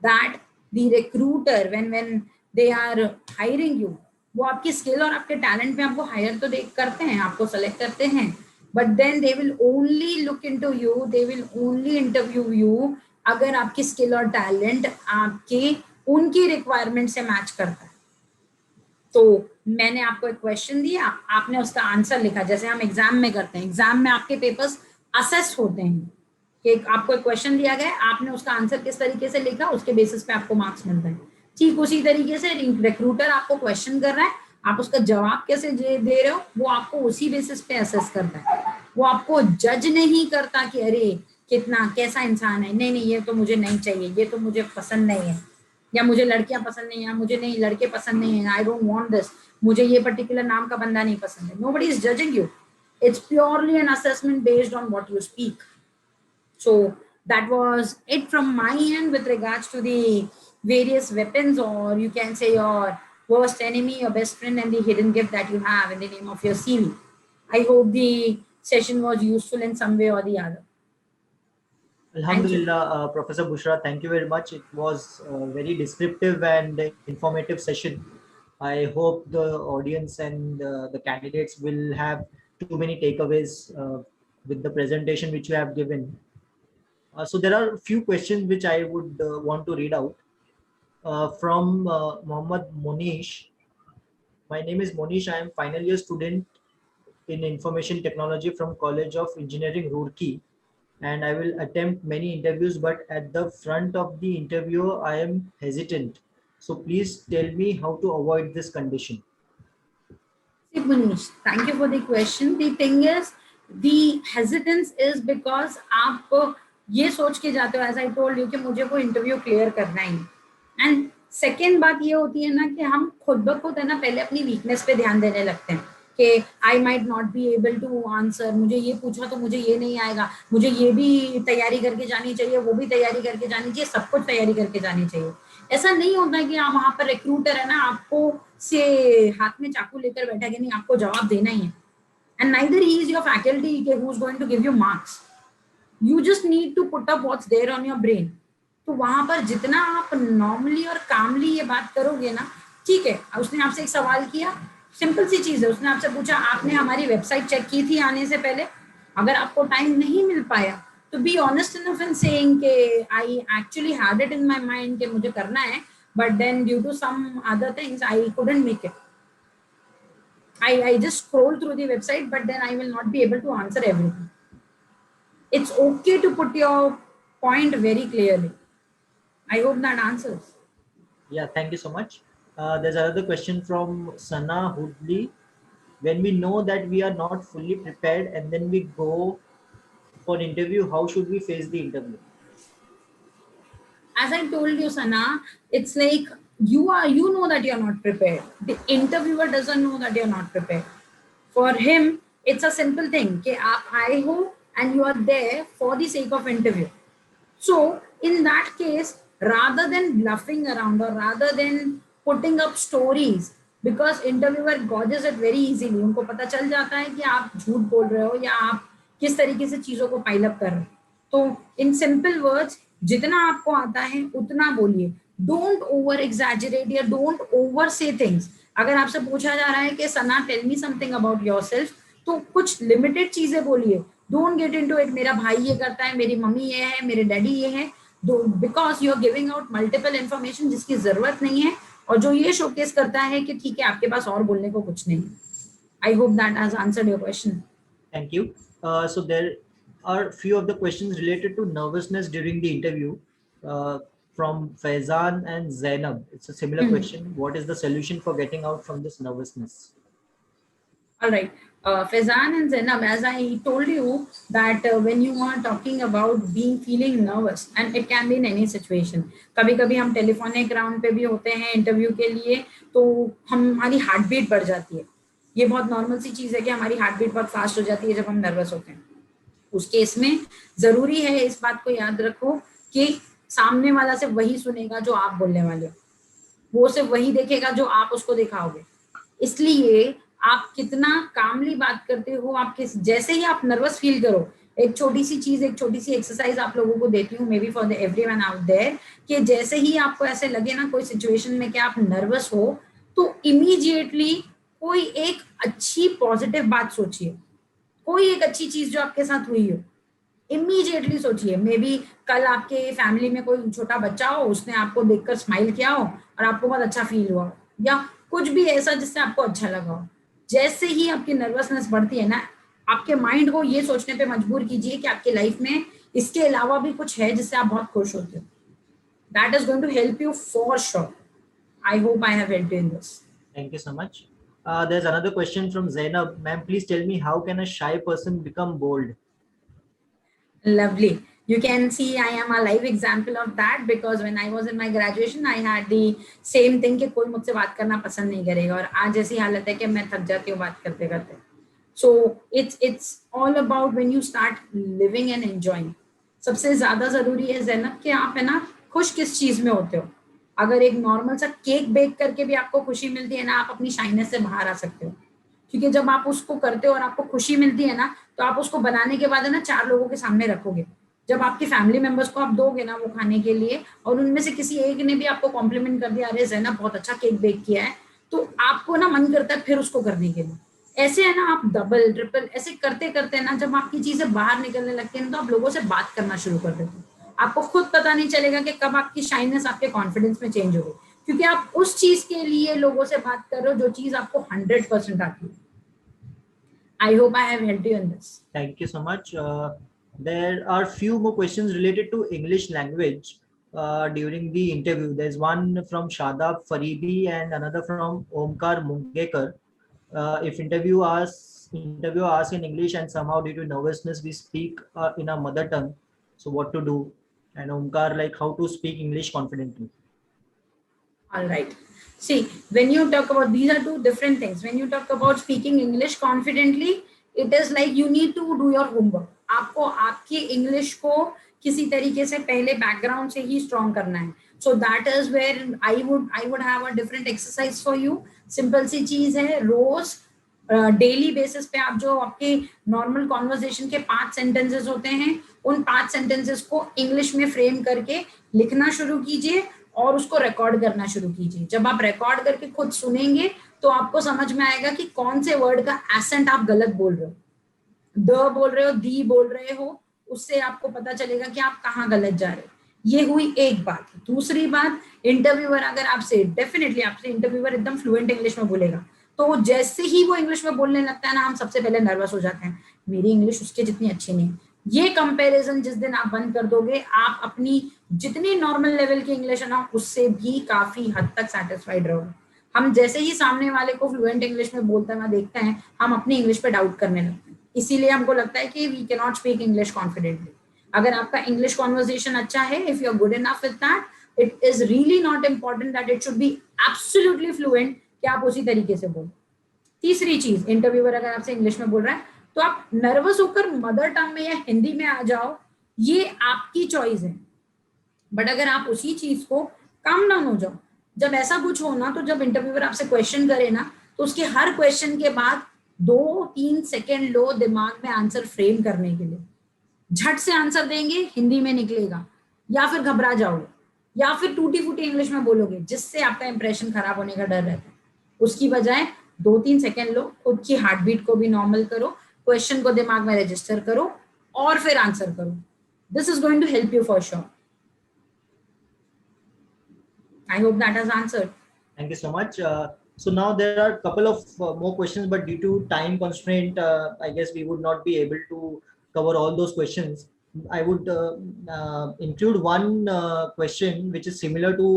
that the recruiter when they are hiring you, वो आपकी स्किल और आपके टैलेंट पे आपको हायर तो देख करते हैं, आपको सेलेक्ट करते हैं, but then they will only look into you, they will only interview you अगर आपकी स्किल और टैलेंट आपके उनकी रिक्वायरमेंट से मैच करता है. तो मैंने आपको एक क्वेश्चन दिया, आपने उसका आंसर लिखा, जैसे हम एग्जाम में करते हैं. एग्जाम में आपके पेपर्स असेस होते हैं कि आपको एक क्वेश्चन दिया गया, आपने उसका आंसर किस तरीके से लिखा, उसके बेसिस पे आपको मार्क्स मिलते हैं. ठीक उसी तरीके से रिक्रूटर आपको क्वेश्चन कर रहा है, आप उसका जवाब कैसे दे रहे हो वो आपको उसी बेसिस पे असेस करता है. वो आपको जज नहीं करता कि अरे कितना कैसा इंसान है, नहीं नहीं ये तो मुझे नहीं चाहिए, ये तो मुझे पसंद नहीं है, या मुझे लड़कियां पसंद नहीं है, मुझे नहीं लड़के पसंद नहीं है, आई डोंट वांट दिस, मुझे ये पर्टिकुलर नाम का बंदा नहीं पसंद है. Nobody is judging you. It's purely an assessment based on what you speak. So that was it from my end with regards to the various weapons, or you can say your worst enemy, your best friend, and the hidden gift that you have in the name of your CV. I hope the session was useful in some way or the other. Alhamdulillah, Professor Bushra, thank you very much. It was a very descriptive and informative session. I hope the audience and the candidates will have too many takeaways with the presentation which you have given. So there are a few questions which I would want to read out from Mohammad Monish. My name is Monish. I am final year student in information technology from College of Engineering, Roorkee, and I will attempt many interviews, but at the front of the interview, I am hesitant. So please tell me how to avoid this condition. See, Manish, thank you for the question. The thing is, the hesitance is because आप ये सोच के जाते हो, as I told you, कि मुझे वो interview clear करना ही. एंड सेकेंड बात ये होती है ना कि हम खुद ब खुद है ना पहले अपनी वीकनेस पे ध्यान देने लगते हैं कि I might not be able to answer, मुझे ये पूछा तो मुझे ये नहीं आएगा, मुझे ये भी तैयारी करके जानी चाहिए, वो भी तैयारी करके जानी चाहिए, सब कुछ तैयारी करके जानी चाहिए. ऐसा नहीं होता है कि आप वहां पर रिक्रूटर है ना आपको से हाथ में चाकू लेकर बैठा कि नहीं आपको जवाब देना ही है. And neither he is your faculty who is going to give you marks. You just need to put up what's there on your brain. तो वहां पर जितना आप नॉर्मली और कामली ये बात करोगे ना, ठीक है, उसने आपसे एक सवाल किया, सिंपल सी चीज है, उसने आपसे पूछा आपने हमारी वेबसाइट चेक की थी आने से पहले, अगर आपको टाइम नहीं मिल पाया तो be honest enough in saying कि I actually had it in my mind कि मुझे करना है, but then due to some other things I couldn't make it. I just scroll through the website, but then I will not be able to answer everything. It's okay to put your point very clearly. I hope that answers. Yeah, thank you so much. There's another question from Sana Hoodley. When we know that we are not fully prepared and then we go for an interview, how should we face the interview? As I told you, Sana, it's like you know that you're not prepared. The interviewer doesn't know that you're not prepared. For him, it's a simple thing. कि आप आए हो and you are there for the sake of interview. So in that case, rather than bluffing around or rather than putting up stories, because interviewer gauges it very easily, उनको पता चल जाता है कि आप झूठ बोल रहे हो या आप किस तरीके से चीजों को पाइल अप कर रहे हो. तो इन सिंपल वर्ड्स, जितना आपको आता है उतना बोलिए. डोंट ओवर एग्जैजरेट या डोंट ओवर से थिंग्स. अगर आपसे पूछा जा रहा है कि Sana tell me something about yourself, तो कुछ लिमिटेड चीजें बोलिए. डोंट गेट इनटू इट मेरा भाई ये करता है, मेरी मम्मी ये है, मेरे डैडी ये है, because you are giving out multiple information जिसकी जरूरत नहीं है और जो ये शोकेस करता है कि ठीक है आपके पास और बोलने को कुछ नहीं. I hope that has answered your question. Thank you. So there are few of the questions related to nervousness during the interview from Faizan and Zainab. It's a similar question. What is the solution for getting out from this nervousness? All right. Faizan and Zainab, as I told you that when you are talking about feeling nervous, and it can be in any situation. कभी कभी हम telephonic round पे भी होते हैं interview के लिए, तो हमारी हार्ट बीट बढ़ जाती है. ये बहुत नॉर्मल सी चीज है कि हमारी हार्ट बीट बहुत फास्ट हो जाती है जब हम नर्वस होते हैं. उस केस में जरूरी है इस बात को याद रखो कि सामने वाला सिर्फ वही सुनेगा जो आप बोलने वाले हो, वो सिर्फ वही देखेगा जो आप उसको दिखाओगे. इसलिए आप कितना कामली बात करते हो, आप किस जैसे ही आप नर्वस फील करो, एक छोटी सी चीज, एक छोटी सी एक्सरसाइज आप लोगों को देती हूँ, maybe for the everyone out there, कि जैसे ही आपको ऐसे लगे ना कोई सिचुएशन में कि आप नर्वस हो, तो इमीडिएटली कोई एक अच्छी पॉजिटिव बात सोचिए. कोई एक अच्छी चीज जो आपके साथ हुई हो, इमीडिएटली सोचिए. मे बी कल आपके फैमिली में कोई छोटा बच्चा हो, उसने आपको देखकर स्माइल किया हो और आपको बहुत अच्छा फील हुआ हो, या कुछ भी ऐसा जिससे आपको अच्छा लगा हो. जैसे ही आपकी नर्वसनेस बढ़ती है ना, आपके माइंड को ये सोचने पे मजबूर कीजिए कि आपकी लाइफ में इसके अलावा भी कुछ है जिससे आप बहुत खुश होते हो. That is going to help you for sure. I hope I have helped you in this. Thank you so much. There's another question from Zainab. Ma'am, please tell me, how can a shy person become bold? Lovely. You can see I am a live example of that, because when I was in my graduation I had the same thing कि कोई मुझसे बात करना पसंद नहीं करेगा, और आज ऐसी हालत है कि मैं थक जाती हूँ बात करते करते. So it's all about when you start living and enjoying. सबसे ज्यादा जरूरी है ज़ैनब कि आप है ना खुश किस चीज में होते हो. अगर एक नॉर्मल सा केक बेक करके भी आपको खुशी मिलती है ना, आप अपनी शाइनेस से बाहर आ सकते हो. क्योंकि जब आप उसको करते हो और आपको खुशी मिलती है ना, तो आप उसको बनाने के बाद है ना 4 लोगों के सामने रखोगे. जब आपकी फैमिली मेंबर्स को आप दोगे ना वो खाने के लिए, और उनमें से किसी एक ने भी आपको कॉम्प्लीमेंट कर दिया, अरे ज़ैनब बहुत अच्छा केक बेक किया है, तो आपको ना मन करता है फिर उसको करने के लिए. ऐसे है ना, आप डबल ट्रिपल ऐसे करते करते ना, जब आपकी चीजें बाहर निकलने लगती है तो आप लोगों से बात करना शुरू कर देते हो. आपको खुद पता नहीं चलेगा कि कब आपकी शाइनेस आपके कॉन्फिडेंस में चेंज हो गई, क्योंकि आप उस चीज के लिए लोगों से बात कर रहे हो जो चीज आपको 100% आती है. I hope I have helped you in this. Thank you so much. There are few more questions related to English language during the interview. There's one from Shadab Faridi and another from Omkar Mungekar. If interviewer asks in English and somehow due to nervousness we speak in our mother tongue, so what to do? And Omkar, like, how to speak English confidently? All right. See, when you talk about, these are two different things. When you talk about speaking English confidently, it is like you need to do your homework. आपको आपकी English को किसी तरीके से पहले background से ही strong करना है. So that is where I would have a different exercise for you. Simple सी चीज है, रोज डेली बेसिस पे आप जो आपके नॉर्मल कॉन्वर्सेशन के 5 सेंटेंसेस होते हैं, उन 5 सेंटेंसेस को इंग्लिश में फ्रेम करके लिखना शुरू कीजिए और उसको रिकॉर्ड करना शुरू कीजिए. जब आप रिकॉर्ड करके खुद सुनेंगे तो आपको समझ में आएगा कि कौन से वर्ड का एसेंट आप गलत बोल रहे हो. द बोल रहे हो, दी बोल रहे हो, उससे आपको पता चलेगा कि आप कहाँ गलत जा रहे हो. ये हुई एक बात. दूसरी बात, इंटरव्यूअर अगर आपसे, डेफिनेटली आपसे इंटरव्यूअर एकदम फ्लुएंट इंग्लिश में बोलेगा, तो जैसे ही वो इंग्लिश में बोलने लगता है ना, हम सबसे पहले नर्वस हो जाते हैं. मेरी इंग्लिश उसके जितनी अच्छी नहीं, ये कंपैरिजन जिस दिन आप बंद कर दोगे, आप अपनी जितनी नॉर्मल लेवल की इंग्लिश है ना, उससे भी काफी हद तक सेटिस्फाइड रहोगे। हम जैसे ही सामने वाले को फ्लुएंट इंग्लिश में बोलते हुए देखते हैं, हम अपनी इंग्लिश पे डाउट करने लगते हैं। इसीलिए हमको लगता है कि we can not speak English confidently. अगर आपका इंग्लिश कॉन्वर्सेशन अच्छा है, if you are good enough with that, it is really not important that it should be absolutely fluent, कि आप उसी तरीके से बोलो। तीसरी चीज, इंटरव्यूअर अगर आपसे इंग्लिश में बोल रहा है, तो आप नर्वस होकर मदर टंग में या हिंदी में आ जाओ, ये आपकी चॉइस है। बट अगर आप उसी चीज को काम डाउन हो जाओ, जब ऐसा कुछ हो ना, तो जब इंटरव्यूअर आपसे क्वेश्चन करे ना, तो उसके हर क्वेश्चन के बाद 2-3 सेकेंड लो दिमाग में आंसर फ्रेम करने के लिए। झट से आंसर देंगे, हिंदी में निकलेगा, या फिर घबरा जाओगे, या फिर टूटी फूटी इंग्लिश में बोलोगे, जिससे आपका इंप्रेशन खराब होने का डर रहता है। उसकी बजाय 2-3 सेकेंड लो, खुद की हार्ट बीट को भी नॉर्मल करो, क्वेश्चन को दिमाग में रजिस्टर करो, और फिर आंसर करो। This is going to help you for sure. I hope that has answered. Thank you so much. So now there are a couple of more questions, but due to time constraint, I guess we would not be able to cover all those questions. I would include one question which is similar to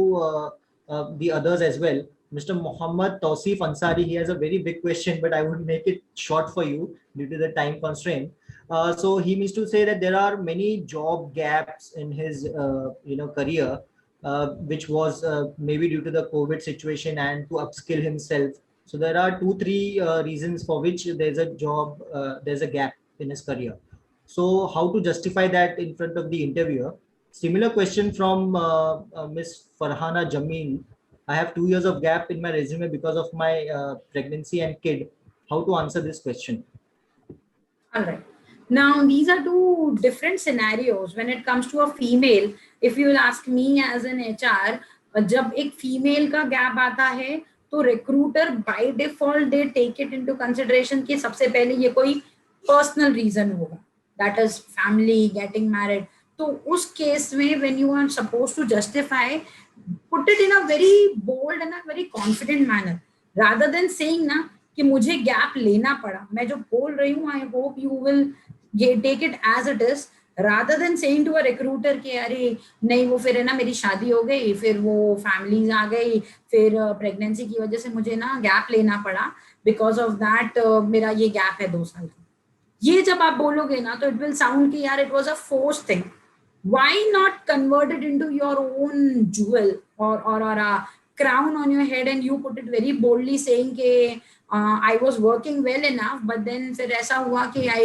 the others as well. Mr. Muhammad Tausif Ansari, he has a very big question, but I would make it short for you due to the time constraint. So he means to say that there are many job gaps in his career, which was maybe due to the COVID situation and to upskill himself. So there are 2-3 reasons for which there's a gap in his career. So how to justify that in front of the interviewer? Similar question from Miss Farhana Jameen. I have 2 years of gap in my resume because of my pregnancy and kid. How to answer this question? All right. Now, these are two different scenarios. When it comes to a female, if you will ask me as an HR, जब एक female का gap आता है, तो recruiter by default they take it into consideration कि सबसे पहले ये कोई पर्सनल रीजन होगा, that is family, getting married. तो उस केस में when you are suppose to justify, put it in a very bold and a very confident manner, rather than saying ना कि मुझे गैप लेना पड़ा। मैं जो बोल रही हूँ, I hope you will take it as it is, rather than saying to a recruiter कि अरे नहीं, वो फिर है ना मेरी शादी हो गई, फिर वो फैमिलीज आ गई, फिर प्रेगनेंसी की वजह से मुझे ना गैप लेना पड़ा, बिकॉज ऑफ दैट मेरा ये गैप है 2 साल का। ये जब आप बोलोगे ना, तो इट विल साउंड कि यार it was a force thing. Why not convert it into your own jewel, or a crown on your head, and you put it very boldly saying कि I was working well enough, but then फिर ऐसा हुआ कि I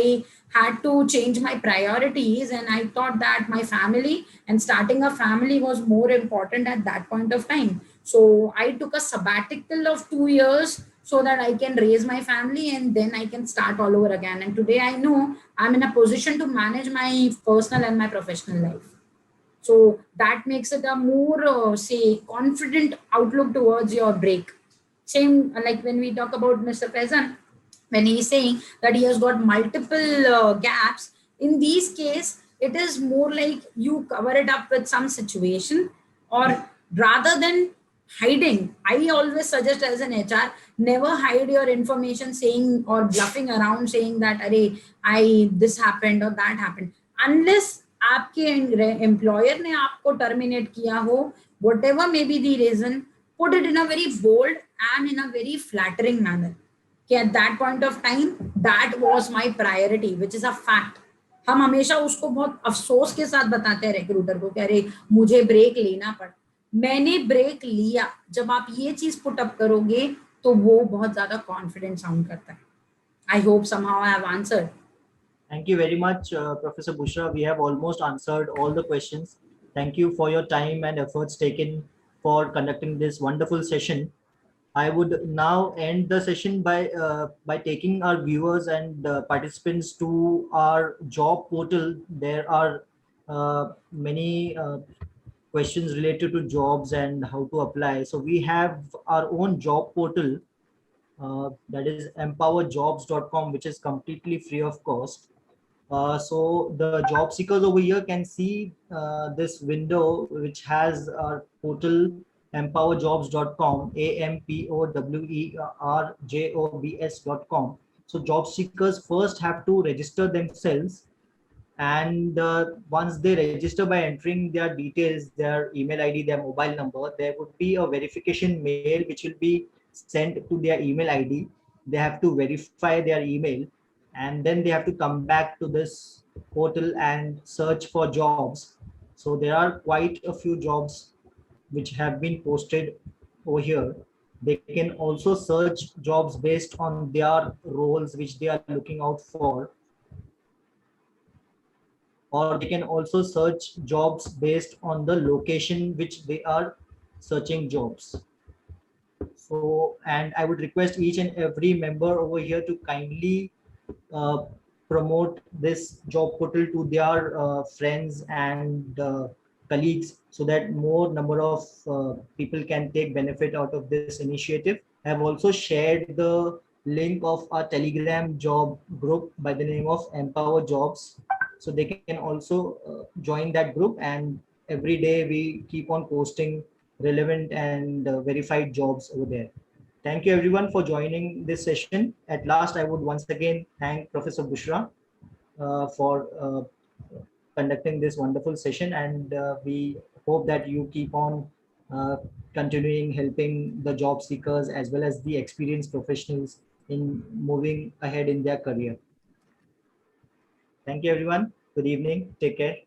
had to change my priorities, and I thought that my family and starting a family was more important at that point of time. So I took a sabbatical of 2 years so that I can raise my family, and then I can start all over again. And today I know I'm in a position to manage my personal and my professional life. So that makes it a more, say, confident outlook towards your break. Same like when we talk about Mr. Faizan, when he's saying that he has got multiple gaps. In these case, it is more like you cover it up with some situation, or rather than hiding, I always suggest as an HR, never hide your information saying or bluffing around saying that अरे I this happened or that happened, unless आपके employer ने आपको terminate किया हो, whatever may be the reason, put it in a very bold and in a very flattering manner कि at that point of time that was my priority, which is a fact. हम हमेशा उसको बहुत अफसोस के साथ बताते हैं रिक्रूटर को कि अरे मुझे ब्रेक लेना पड़ा, मैंने ब्रेक लिया। जब आप ये चीज पुट अप करोगे, तो वो बहुत ज्यादा कॉन्फिडेंट साउंड करता है। I hope somehow I have answered. Thank you very much, Professor Bushra. We have almost answered all the questions. Thank you for your time and efforts taken for conducting this wonderful session. I would now end the session by taking our viewers and participants to our job portal. There are many questions related to jobs and how to apply. So we have our own job portal, that is empowerjobs.com, which is completely free of cost. So the job seekers over here can see this window which has our portal empowerjobs.com, AMPOWERJOBS.com. So job seekers first have to register themselves And once they register by entering their details, their email ID, their mobile number, there would be a verification mail which will be sent to their email ID. They have to verify their email, and then they have to come back to this portal and search for jobs. So there are quite a few jobs which have been posted over here. They can also search jobs based on their roles which they are looking out for, or they can also search jobs based on the location which they are searching jobs. So, and I would request each and every member over here to kindly uh, promote this job portal to their friends and colleagues, so that more number of people can take benefit out of this initiative. I have also shared the link of our Telegram job group by the name of Empower Jobs, so they can also join that group, and every day we keep on posting relevant and verified jobs over there. Thank you everyone for joining this session. At last, I would once again thank Professor Bushra for conducting this wonderful session, and we hope that you keep on uh, continuing helping the job seekers as well as the experienced professionals in moving ahead in their career. Thank you everyone. Good evening. Take care.